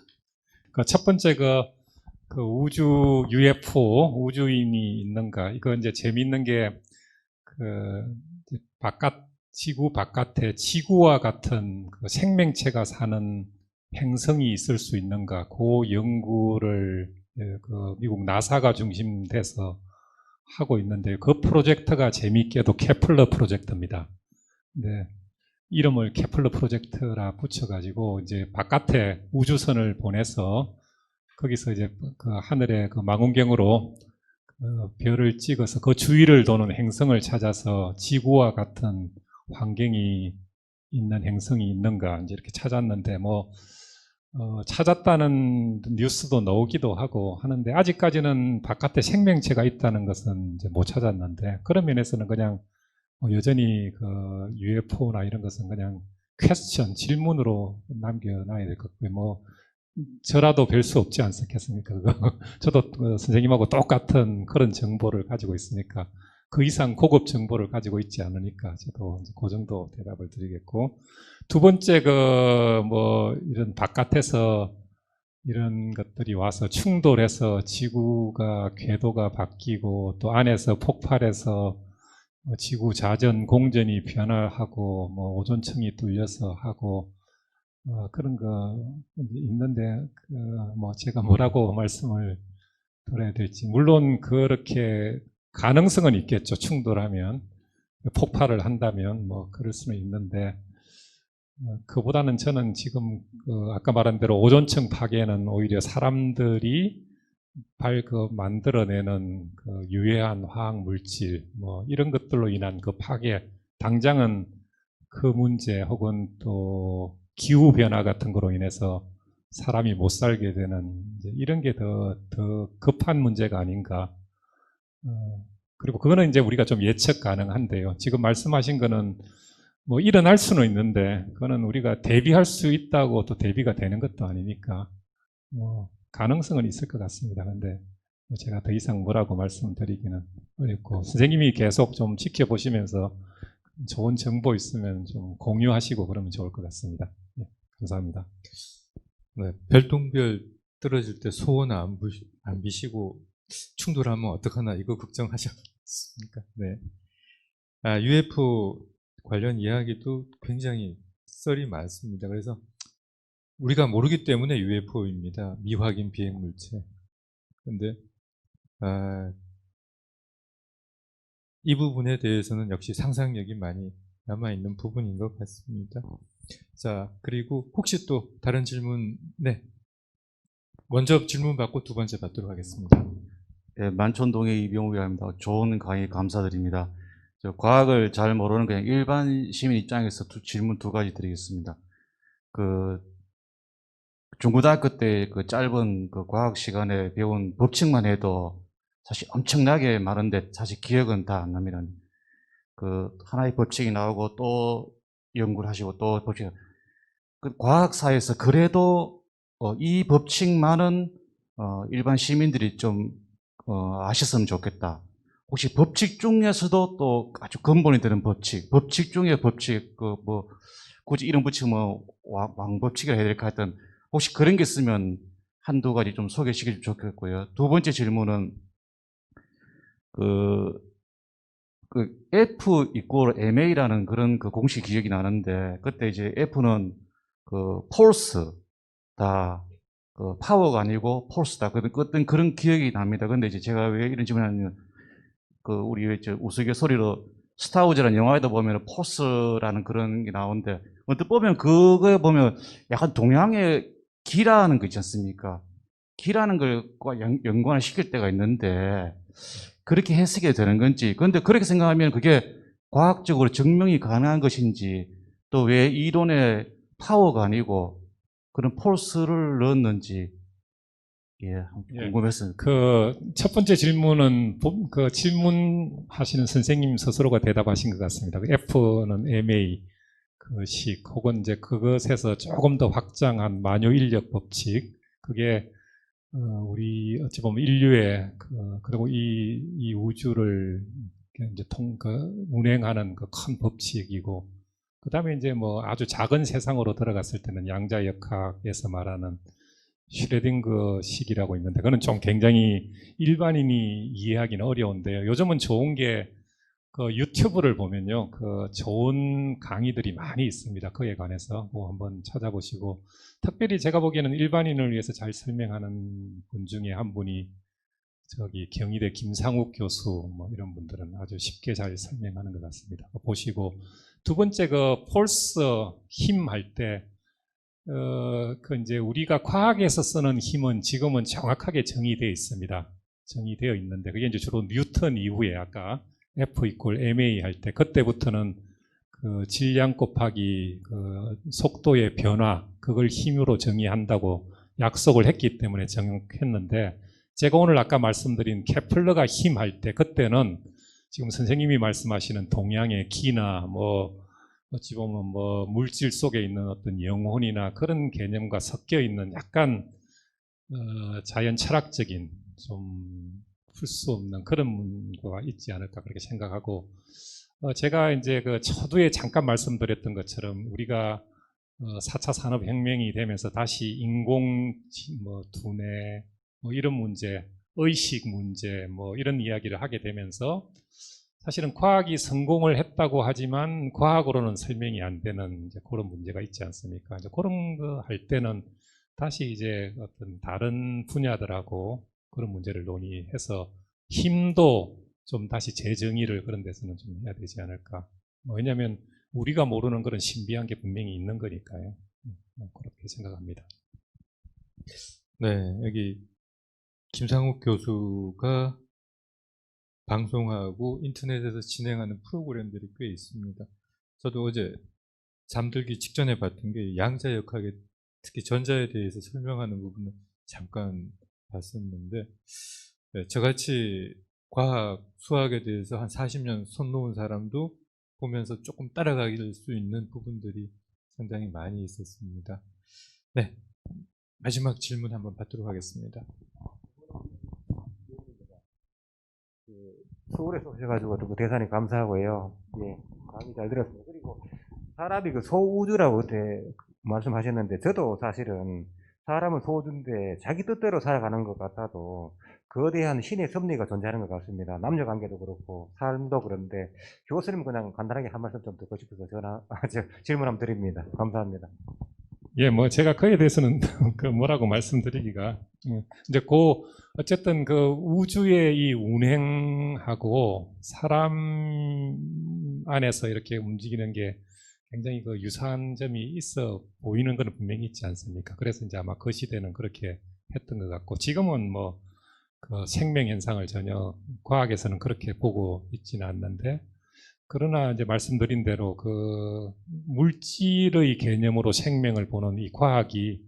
첫 번째 그 우주 UFO 우주인이 있는가 이거 이제 재미있는 게 지구 바깥에 지구와 같은 그 생명체가 사는 행성이 있을 수 있는가 그 연구를 그 미국 나사가 중심돼서 하고 있는데 그 프로젝트가 재미있게도 케플러 프로젝트입니다. 네, 이름을 케플러 프로젝트라 붙여가지고 이제 바깥에 우주선을 보내서 거기서 이제 그 하늘의 그 망원경으로 별을 찍어서 그 주위를 도는 행성을 찾아서 지구와 같은 환경이 있는 행성이 있는가 이제 이렇게 찾았는데 뭐 찾았다는 뉴스도 나오기도 하고 하는데 아직까지는 바깥에 생명체가 있다는 것은 이제 못 찾았는데 그런 면에서는 그냥 여전히 그 UFO나 이런 것은 그냥 퀘스천 질문으로 남겨놔야 될 것 같고요. 뭐 저라도 별 수 없지 않겠습니까? 저도 선생님하고 똑같은 그런 정보를 가지고 있으니까 그 이상 고급 정보를 가지고 있지 않으니까 저도 이제 그 정도 대답을 드리겠고 두 번째 뭐 이런 바깥에서 이런 것들이 와서 충돌해서 지구가 궤도가 바뀌고 또 안에서 폭발해서 지구 자전 공전이 변화하고 뭐 오존층이 뚫려서 하고 그런 거 있는데 뭐 제가 뭐라고 말씀을 드려야 될지 물론 그렇게 가능성은 있겠죠. 충돌하면 폭발을 한다면 뭐 그럴 수는 있는데 그보다는 저는 지금 아까 말한 대로 오존층 파괴는 오히려 사람들이 만들어내는 그 유해한 화학 물질 뭐 이런 것들로 인한 그 파괴 당장은 그 문제 혹은 또 기후 변화 같은 거로 인해서 사람이 못 살게 되는 이런 게 더 급한 문제가 아닌가. 그리고 그거는 이제 우리가 좀 예측 가능한데요. 지금 말씀하신 거는 뭐 일어날 수는 있는데 그거는 우리가 대비할 수 있다고 또 대비가 되는 것도 아니니까 뭐 가능성은 있을 것 같습니다. 근데 뭐 제가 더 이상 뭐라고 말씀드리기는 어렵고 선생님이 계속 좀 지켜보시면서 좋은 정보 있으면 좀 공유하시고 그러면 좋을 것 같습니다. 네, 감사합니다. 네, 별똥별 떨어질 때 소원 안 비시고 충돌하면 어떡하나 이거 걱정하셨습니까? 네. UFO 관련 이야기도 굉장히 썰이 많습니다. 그래서 우리가 모르기 때문에 UFO입니다. 미확인 비행 물체. 그런데 이 부분에 대해서는 역시 상상력이 많이 남아있는 부분인 것 같습니다. 자, 그리고 혹시 또 다른 질문, 네. 먼저 질문 받고 두 번째 받도록 하겠습니다. 네, 만촌동의 이병욱이랍니다. 좋은 강의 감사드립니다. 과학을 잘 모르는 그냥 일반 시민 입장에서 질문 두 가지 드리겠습니다. 중고등학교 때 그 짧은 그 과학 시간에 배운 법칙만 해도 사실 엄청나게 많은데 사실 기억은 다 안 납니다. 하나의 법칙이 나오고 또 연구를 하시고 또 법칙. 과학사에서 그래도 이 법칙만은 일반 시민들이 좀 아셨으면 좋겠다. 혹시 법칙 중에서도 또 아주 근본이 되는 법칙 중에 법칙, 굳이 이름 붙이면 왕법칙이라 해야 될까 하여튼, 혹시 그런 게 있으면 한두 가지 좀 소개시켜 주면 좋겠고요. 두 번째 질문은, F 이퀄 MA라는 그런 그 공식 기억이 나는데, 그때 이제 F는 폴스, 파워가 아니고 폴스다. 어떤 그런 기억이 납니다. 근데 이제 제가 왜 이런 질문을 하냐면, 우리 우스갯소리로 스타우즈라는 영화에도 보면 폴스라는 그런 게 나오는데, 언뜻 보면 그거에 보면 약간 동양의 기라는 거 있지 않습니까? 기라는 걸과 연관을 시킬 때가 있는데, 그렇게 해석이 되는 건지, 그런데 그렇게 생각하면 그게 과학적으로 증명이 가능한 것인지, 또 왜 이론에 파워가 아니고 그런 폴스를 넣었는지, 궁금했습니다. 첫 번째 질문은 그 질문하시는 선생님 스스로가 대답하신 것 같습니다. F는 MA 그 식 혹은 이제 그것에서 조금 더 확장한 만유 인력 법칙, 그게 우리 어찌 보면 인류의 그리고 이 우주를 이제 운행하는 그 큰 법칙이고, 그 다음에 이제 뭐 아주 작은 세상으로 들어갔을 때는 양자역학에서 말하는 슈레딩거 식이라고 있는데, 그거는 좀 굉장히 일반인이 이해하기는 어려운데요. 요즘은 좋은 게 그 유튜브를 보면요, 그 좋은 강의들이 많이 있습니다. 그에 관해서 뭐 한번 찾아보시고, 특별히 제가 보기에는 일반인을 위해서 잘 설명하는 분 중에 한 분이 저기 경희대 김상욱 교수 뭐 이런 분들은 아주 쉽게 잘 설명하는 것 같습니다. 보시고, 두 번째 그 폴스 힘 할 때, 그 이제 우리가 과학에서 쓰는 힘은 지금은 정확하게 정의되어 있습니다. 정의되어 있는데 그게 이제 주로 뉴턴 이후에 아까 F 이퀄 ma 할 때 그때부터는 그 질량 곱하기 그 속도의 변화 그걸 힘으로 정의한다고 약속을 했기 때문에 정했는데 제가 오늘 아까 말씀드린 케플러가 힘 할 때 그때는 지금 선생님이 말씀하시는 동양의 기나 뭐 어찌 보면 뭐 물질 속에 있는 어떤 영혼이나 그런 개념과 섞여 있는 약간 자연 철학적인 좀 풀 수 없는 그런 문구가 있지 않을까 그렇게 생각하고 제가 이제 그 초두에 잠깐 말씀드렸던 것처럼 우리가 4차 산업혁명이 되면서 다시 인공 뭐 두뇌 뭐 이런 문제, 의식 문제 뭐 이런 이야기를 하게 되면서 사실은 과학이 성공을 했다고 하지만 과학으로는 설명이 안 되는 이제 그런 문제가 있지 않습니까? 이제 그런 거 할 때는 다시 이제 어떤 다른 분야들하고 그런 문제를 논의해서 힘도 좀 다시 재정의를 그런 데서는 좀 해야 되지 않을까. 왜냐하면 우리가 모르는 그런 신비한 게 분명히 있는 거니까요. 그렇게 생각합니다. 네, 여기 김상욱 교수가 방송하고 인터넷에서 진행하는 프로그램들이 꽤 있습니다. 저도 어제 잠들기 직전에 봤던 게 양자역학에 특히 전자에 대해서 설명하는 부분을 잠깐 봤었는데 네, 저같이 과학, 수학에 대해서 한 40년 손 놓은 사람도 보면서 조금 따라갈 수 있는 부분들이 상당히 많이 있었습니다. 네, 마지막 질문 한번 받도록 하겠습니다. 서울에서 오셔가지고 그 대단히 감사하고요. 예, 강의 잘 들었습니다. 그리고 사람이 그 소우주라고 그때 말씀하셨는데 저도 사실은 사람은 소우주인데 자기 뜻대로 살아가는 것 같아도 거대한 신의 섭리가 존재하는 것 같습니다. 남녀 관계도 그렇고 삶도 그런데 교수님 그냥 간단하게 한 말씀 좀 듣고 싶어서 질문 한번 드립니다. 감사합니다. 예, 뭐 제가 그에 대해서는 그 뭐라고 말씀드리기가 이제 어쨌든 그 우주의 이 운행하고 사람 안에서 이렇게 움직이는 게 굉장히 그 유사한 점이 있어 보이는 건 분명히 있지 않습니까? 그래서 이제 아마 그 시대는 그렇게 했던 것 같고 지금은 뭐 그 생명 현상을 전혀 과학에서는 그렇게 보고 있지는 않는데 그러나 이제 말씀드린 대로 그 물질의 개념으로 생명을 보는 이 과학이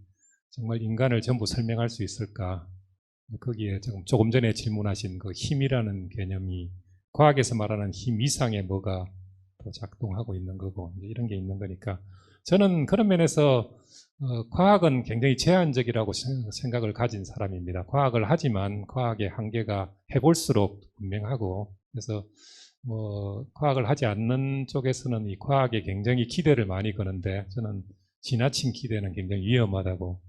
정말 인간을 전부 설명할 수 있을까? 거기에 조금 전에 질문하신 그 힘이라는 개념이 과학에서 말하는 힘 이상의 뭐가 더 작동하고 있는 거고 이런 게 있는 거니까 저는 그런 면에서 과학은 굉장히 제한적이라고 생각을 가진 사람입니다. 과학을 하지만 과학의 한계가 해볼수록 분명하고 그래서 뭐 과학을 하지 않는 쪽에서는 이 과학에 굉장히 기대를 많이 거는데 저는 지나친 기대는 굉장히 위험하다고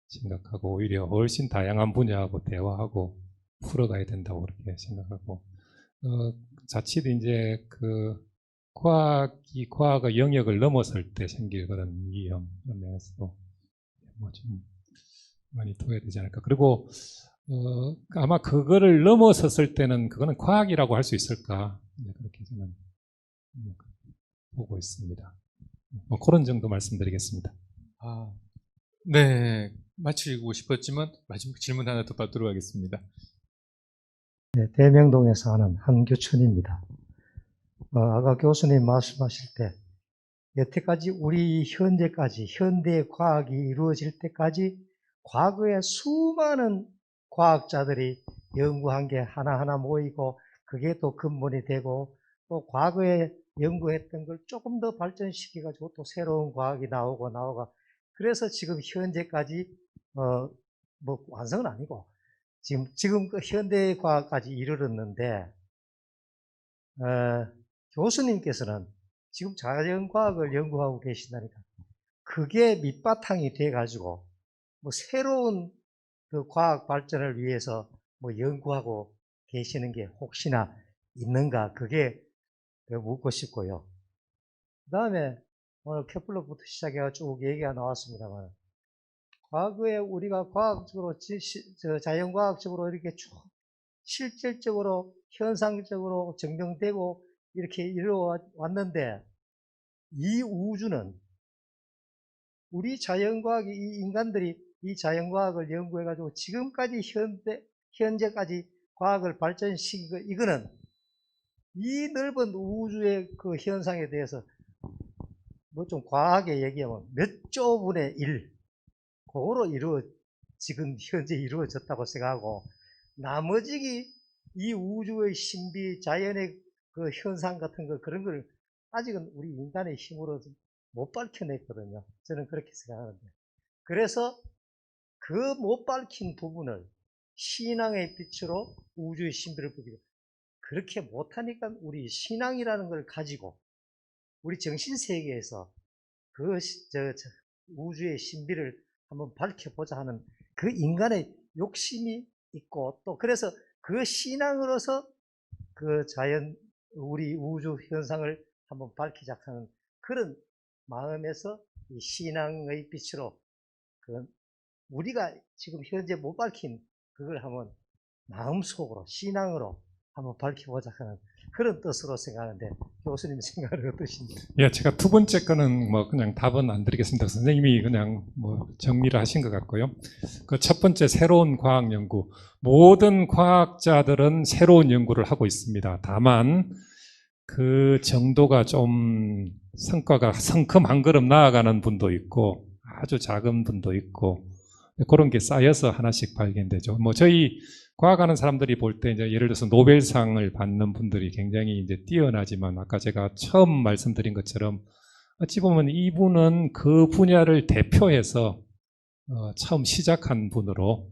생각하고 오히려 훨씬 다양한 분야하고 대화하고 풀어가야 된다고 그렇게 생각하고 자칫 이제 그 과학의 영역을 넘어설 때 생길 그런 위험 그런 면에서도 뭐 좀 많이 둬야 되지 않을까. 그리고 아마 그거를 넘어섰을 때는 그거는 과학이라고 할 수 있을까 그렇게 저는 보고 있습니다. 뭐 그런 정도 말씀드리겠습니다. 네, 마치고 싶었지만 마지막 질문 하나 더 받도록 하겠습니다. 네, 대명동에서 하는 한규천입니다. 아까 교수님 말씀하실 때 여태까지 우리 현대의 과학이 이루어질 때까지 과거에 수많은 과학자들이 연구한 게 하나하나 모이고 그게 또 근본이 되고 또 과거에 연구했던 걸 조금 더 발전시켜가지고 또 새로운 과학이 나오고 그래서 지금 현재까지 뭐 완성은 아니고 지금 그 현대 과학까지 이르렀는데 교수님께서는 지금 자연과학을 연구하고 계신다니까 그게 밑바탕이 돼가지고 뭐 새로운 그 과학 발전을 위해서 뭐 연구하고 계시는 게 혹시나 있는가 그게 묻고 싶고요. 그 다음에 오늘 케플러부터 시작해서 쭉 얘기가 나왔습니다만, 과거에 우리가 과학적으로, 자연과학적으로 이렇게 쭉 실질적으로, 현상적으로 증명되고 이렇게 이루어왔는데, 이 우주는 우리 자연과학이, 이 인간들이 이 자연과학을 연구해가지고 지금까지 현재까지 과학을 발전시킨 거, 이거는 이 넓은 우주의 그 현상에 대해서 뭐 좀 과하게 얘기하면 몇 조 분의 1, 그거로 지금 현재 이루어졌다고 생각하고, 나머지 이 우주의 신비, 자연의 그 현상 같은 거, 그런 걸 아직은 우리 인간의 힘으로 못 밝혀냈거든요. 저는 그렇게 생각하는데. 그래서 그 못 밝힌 부분을 신앙의 빛으로 우주의 신비를 보기로, 그렇게 못하니까 우리 신앙이라는 걸 가지고 우리 정신세계에서 그 우주의 신비를 한번 밝혀보자 하는 그 인간의 욕심이 있고, 또 그래서 그 신앙으로서 그 우리 우주 현상을 한번 밝히자 하는 그런 마음에서 이 신앙의 빛으로 우리가 지금 현재 못 밝힌 그걸 한번 마음속으로, 신앙으로 한번 밝혀보자 하는 그런 뜻으로 생각하는데, 교수님 생각은 어떠십니까? 예, 제가 두 번째 거는 뭐 그냥 답은 안 드리겠습니다. 선생님이 그냥 뭐 정리를 하신 것 같고요. 그 첫 번째, 새로운 과학 연구. 모든 과학자들은 새로운 연구를 하고 있습니다. 다만 그 정도가 좀 성과가 성큼 한 걸음 나아가는 분도 있고 아주 작은 분도 있고 그런 게 쌓여서 하나씩 발견되죠. 뭐 저희 과학하는 사람들이 볼 때 이제 예를 들어서 노벨상을 받는 분들이 굉장히 이제 뛰어나지만, 아까 제가 처음 말씀드린 것처럼 어찌 보면 이분은 그 분야를 대표해서 처음 시작한 분으로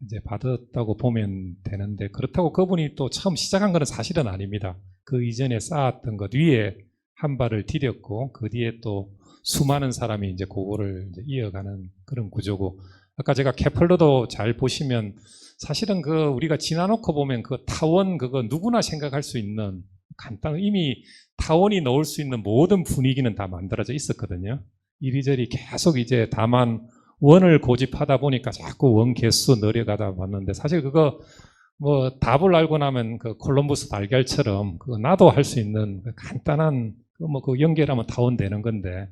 이제 받았다고 보면 되는데, 그렇다고 그분이 또 처음 시작한 것은 사실은 아닙니다. 그 이전에 쌓았던 것 위에 한 발을 디뎠고 그 뒤에 또 수많은 사람이 이제 그거를 이제 이어가는 그런 구조고, 아까 제가 케플러도 잘 보시면 사실은 그 우리가 지나놓고 보면 그 타원 그거 누구나 생각할 수 있는 이미 타원이 넣을 수 있는 모든 분위기는 다 만들어져 있었거든요. 이리저리 계속 이제 다만 원을 고집하다 보니까 자꾸 원 개수 늘려가다 봤는데, 사실 그거 뭐 답을 알고 나면 그 콜럼버스 달걀처럼 그거 나도 할 수 있는 간단한 그 연결하면 타원 되는 건데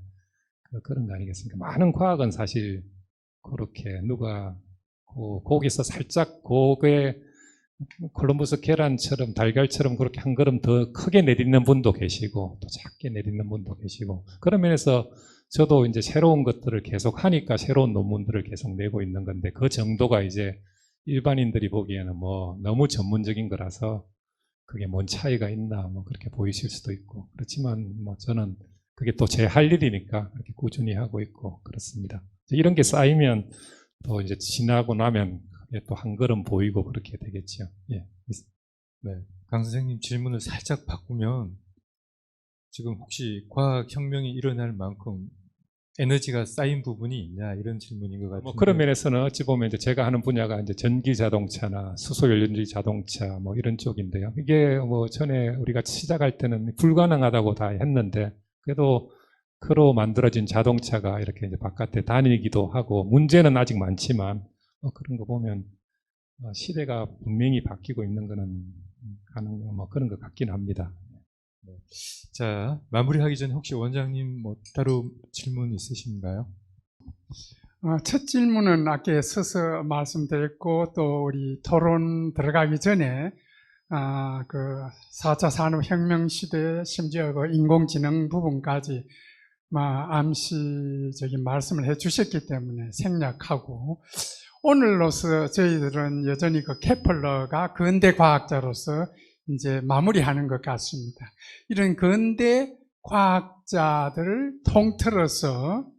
그런 거 아니겠습니까? 많은 과학은 사실 그렇게 누가 거기서 살짝 그게 콜럼버스 계란처럼 달걀처럼 그렇게 한 걸음 더 크게 내딛는 분도 계시고 또 작게 내딛는 분도 계시고, 그런 면에서 저도 이제 새로운 것들을 계속 하니까 새로운 논문들을 계속 내고 있는 건데, 그 정도가 이제 일반인들이 보기에는 뭐 너무 전문적인 거라서 그게 뭔 차이가 있나 뭐 그렇게 보이실 수도 있고, 그렇지만 뭐 저는 그게 또 제 할 일이니까 그렇게 꾸준히 하고 있고 그렇습니다. 이런 게 쌓이면 또 이제 지나고 나면 그게 또 한 걸음 보이고 그렇게 되겠죠. 예. 네. 강 선생님 질문을 살짝 바꾸면, 지금 혹시 과학혁명이 일어날 만큼 에너지가 쌓인 부분이 있냐, 이런 질문인 것 같은데. 뭐 그런 면에서는 어찌 보면 이제 제가 하는 분야가 이제 전기 자동차나 수소 연료전지 자동차 뭐 이런 쪽인데요. 이게 뭐 전에 우리가 시작할 때는 불가능하다고 다 했는데, 그래도 그로 만들어진 자동차가 이렇게 이제 바깥에 다니기도 하고, 문제는 아직 많지만 그런 거 보면 시대가 분명히 바뀌고 있는 거는 뭐 그런 것 같긴 합니다. 자, 마무리하기 전에 혹시 원장님 뭐 따로 질문 있으신가요? 첫 질문은 아까 서서 말씀드렸고, 또 우리 토론 들어가기 전에 그 4차 산업혁명 시대, 심지어 그 인공지능 부분까지 암시적인 말씀을 해주셨기 때문에 생략하고, 오늘로서 저희들은 여전히 그 케플러가 근대 과학자로서 이제 마무리하는 것 같습니다. 이런 근대 과학자들을 통틀어서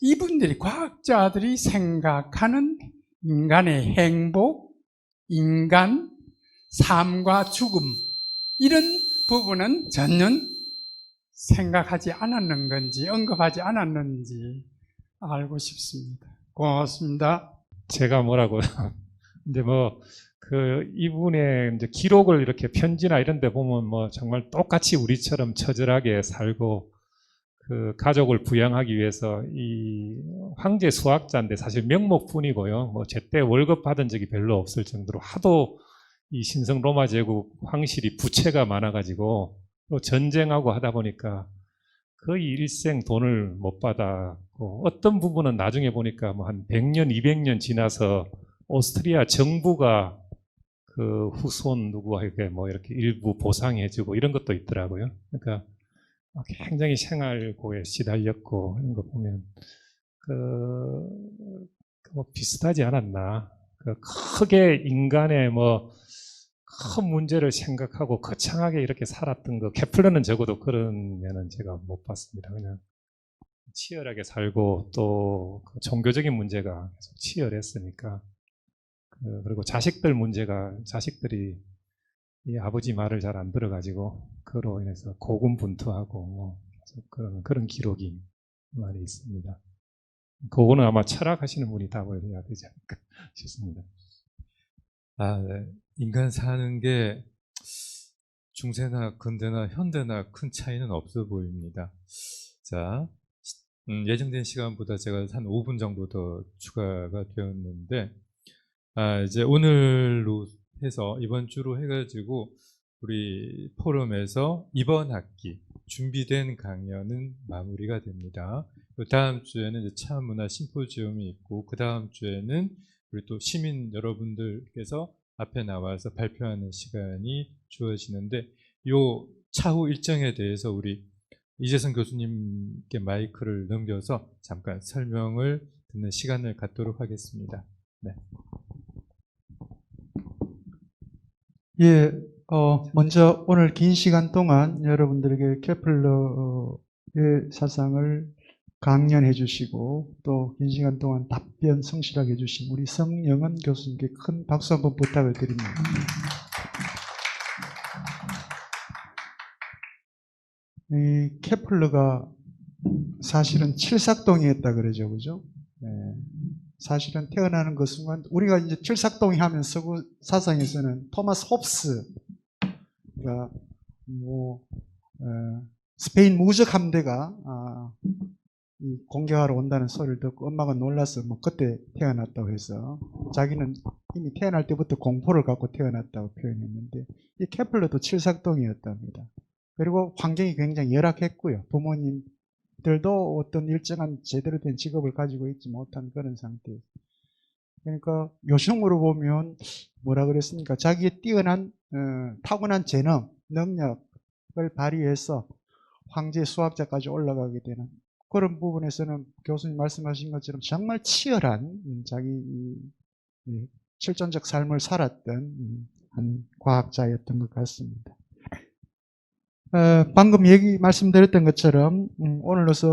이분들이, 과학자들이 생각하는 인간의 행복, 인간, 삶과 죽음, 이런 부분은 전혀 생각하지 않았는 건지 언급하지 않았는지 알고 싶습니다. 고맙습니다. 제가 뭐라고 근데 뭐 그 이분의 이제 기록을 이렇게 편지나 이런 데 보면 뭐 정말 똑같이 우리처럼 처절하게 살고 그 가족을 부양하기 위해서 이 황제 수학자인데 사실 명목뿐이고요. 뭐 제때 월급 받은 적이 별로 없을 정도로 하도 이 신성 로마 제국 황실이 부채가 많아가지고 또 전쟁하고 하다 보니까 거의 일생 돈을 못 받았고 어떤 부분은 나중에 보니까 뭐 한 100년, 200년 지나서 오스트리아 정부가 그 후손 누구에게 뭐 이렇게 일부 보상해주고 이런 것도 있더라고요. 그러니까 굉장히 생활고에 시달렸고 이런 거 보면 뭐 비슷하지 않았나. 크게 인간의 뭐 큰 문제를 생각하고 거창하게 이렇게 살았던 거 케플러는 적어도 그런 면은 제가 못 봤습니다. 그냥 치열하게 살고 또 그 종교적인 문제가 계속 치열했으니까 그리고 자식들 문제가 자식들이 이 아버지 말을 잘 안 들어가지고 그로 인해서 고군분투하고 뭐 그런 기록이 많이 있습니다. 그거는 아마 철학하시는 분이 답을 해야 되지 않을까 싶습니다. 네. 인간 사는 게 중세나 근대나 현대나 큰 차이는 없어 보입니다. 자, 예정된 시간보다 제가 한 5분 정도 더 추가가 되었는데, 이제 오늘로 해서 이번 주로 해가지고 우리 포럼에서 이번 학기 준비된 강연은 마무리가 됩니다. 다음 주에는 이제 차문화 심포지움이 있고 그 다음 주에는 우리 또 시민 여러분들께서 앞에 나와서 발표하는 시간이 주어지는데 요 차후 일정에 대해서 우리 이재성 교수님께 마이크를 넘겨서 잠깐 설명을 듣는 시간을 갖도록 하겠습니다. 네. 예, 먼저 오늘 긴 시간 동안 여러분들에게 케플러의 사상을 강연해 주시고 또 긴 시간 동안 답변 성실하게 해주신 우리 성영은 교수님께 큰 박수 한번 부탁을 드립니다. 이 케플러가 사실은 칠삭동이었다 그러죠, 그죠? 네. 사실은 태어나는 그 순간 우리가 이제 칠삭동이 하면 서구 사상에서는 토마스 홉스가 스페인 무적 함대가 공격하러 온다는 소리를 듣고 엄마가 놀라서 뭐 그때 태어났다고 해서 자기는 이미 태어날 때부터 공포를 갖고 태어났다고 표현했는데 이 케플러도 칠삭동이었답니다. 그리고 환경이 굉장히 열악했고요. 부모님들도 어떤 일정한 제대로 된 직업을 가지고 있지 못한 그런 상태. 그러니까 요즘으로 보면 뭐라 그랬습니까? 자기의 뛰어난 타고난 재능, 능력을 발휘해서 황제 수학자까지 올라가게 되는 그런 부분에서는 교수님 말씀하신 것처럼 정말 치열한 자기 실존적 삶을 살았던 한 과학자였던 것 같습니다. 방금 말씀드렸던 것처럼 오늘로서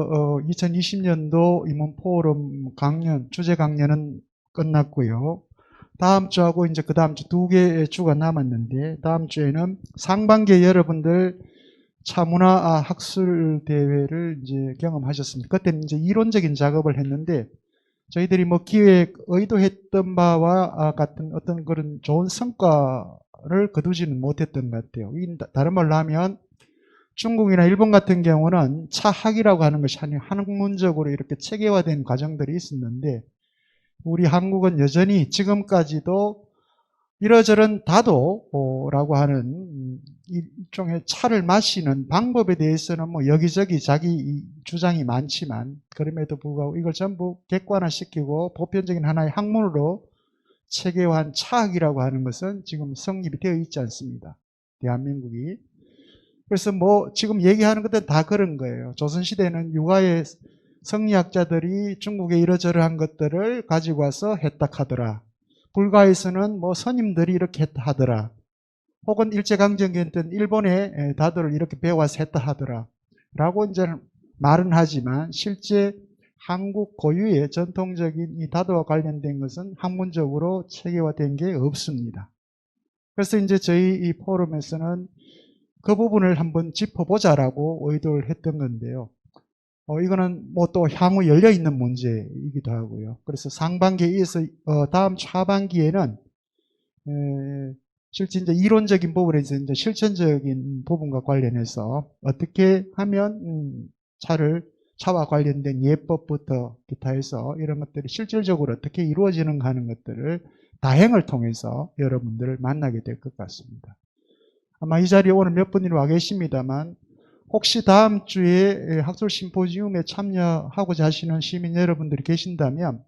2020년도 임원 포럼 강연, 주제 강연은 끝났고요. 다음 주하고 이제 그 다음 주 2개의 주가 남았는데 다음 주에는 상반기에 여러분들 차문화 학술 대회를 이제 경험하셨습니다. 그때는 이제 이론적인 작업을 했는데 저희들이 뭐 기획 의도했던 바와 같은 어떤 그런 좋은 성과를 거두지는 못했던 것 같아요. 다른 말로 하면 중국이나 일본 같은 경우는 차학이라고 하는 것이 학문적으로 이렇게 체계화된 과정들이 있었는데 우리 한국은 여전히 지금까지도 이러저런 다도라고 하는 일종의 차를 마시는 방법에 대해서는 뭐 여기저기 자기 주장이 많지만 그럼에도 불구하고 이걸 전부 객관화시키고 보편적인 하나의 학문으로 체계화한 차학이라고 하는 것은 지금 성립이 되어 있지 않습니다. 대한민국이. 그래서 뭐 지금 얘기하는 것들은 다 그런 거예요. 조선시대는 유가의 성리학자들이 중국의 이러저러한 것들을 가지고 와서 했다 하더라. 불가에서는 뭐 스님들이 이렇게 했다 하더라. 혹은 일제강점기 때 일본의 다도를 이렇게 배워서 했다 하더라. 라고 이제 말은 하지만 실제 한국 고유의 전통적인 이 다도와 관련된 것은 학문적으로 체계화된 게 없습니다. 그래서 이제 저희 이 포럼에서는 그 부분을 한번 짚어보자라고 의도를 했던 건데요. 이거는 뭐 또 향후 열려있는 문제이기도 하고요. 그래서 상반기에 이어서 다음 차반기에는 실제 이제 이론적인 부분에서 이제 실천적인 부분과 관련해서 어떻게 하면 차와 관련된 예법부터 기타 해서 이런 것들이 실질적으로 어떻게 이루어지는가 하는 것들을 다행을 통해서 여러분들을 만나게 될 것 같습니다. 아마 이 자리에 오늘 몇 분이 와 계십니다만 혹시 다음 주에 학술 심포지움에 참여하고자 하시는 시민 여러분들이 계신다면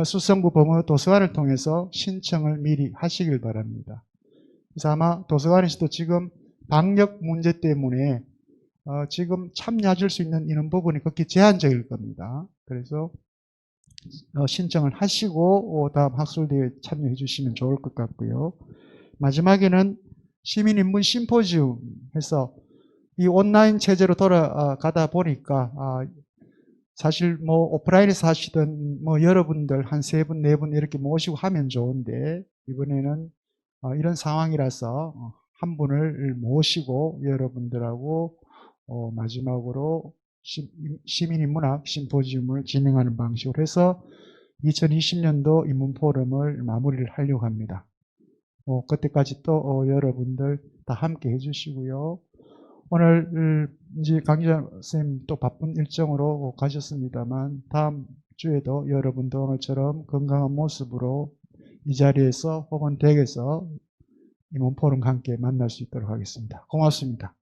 수성구 범어 도서관을 통해서 신청을 미리 하시길 바랍니다. 그래서 아마 도서관에서도 지금 방역 문제 때문에 지금 참여하실 수 있는 이런 부분이 극히 제한적일 겁니다. 그래서 신청을 하시고 다음 학술대회에 참여해 주시면 좋을 것 같고요. 마지막에는 시민인문 심포지움 해서 이 온라인 체제로 돌아가다 보니까 사실 뭐 오프라인에서 하시던 뭐 여러분들 한 3분, 4분 이렇게 모시고 하면 좋은데 이번에는 이런 상황이라서 한 분을 모시고 여러분들하고 마지막으로 시민인문학 심포지움을 진행하는 방식으로 해서 2020년도 인문포럼을 마무리를 하려고 합니다. 그때까지 또 여러분들 다 함께 해주시고요. 오늘 이제 강의자 선생님 또 바쁜 일정으로 가셨습니다만 다음 주에도 여러분들 오늘처럼 건강한 모습으로 이 자리에서 혹은 댁에서 인문포럼과 함께 만날 수 있도록 하겠습니다. 고맙습니다.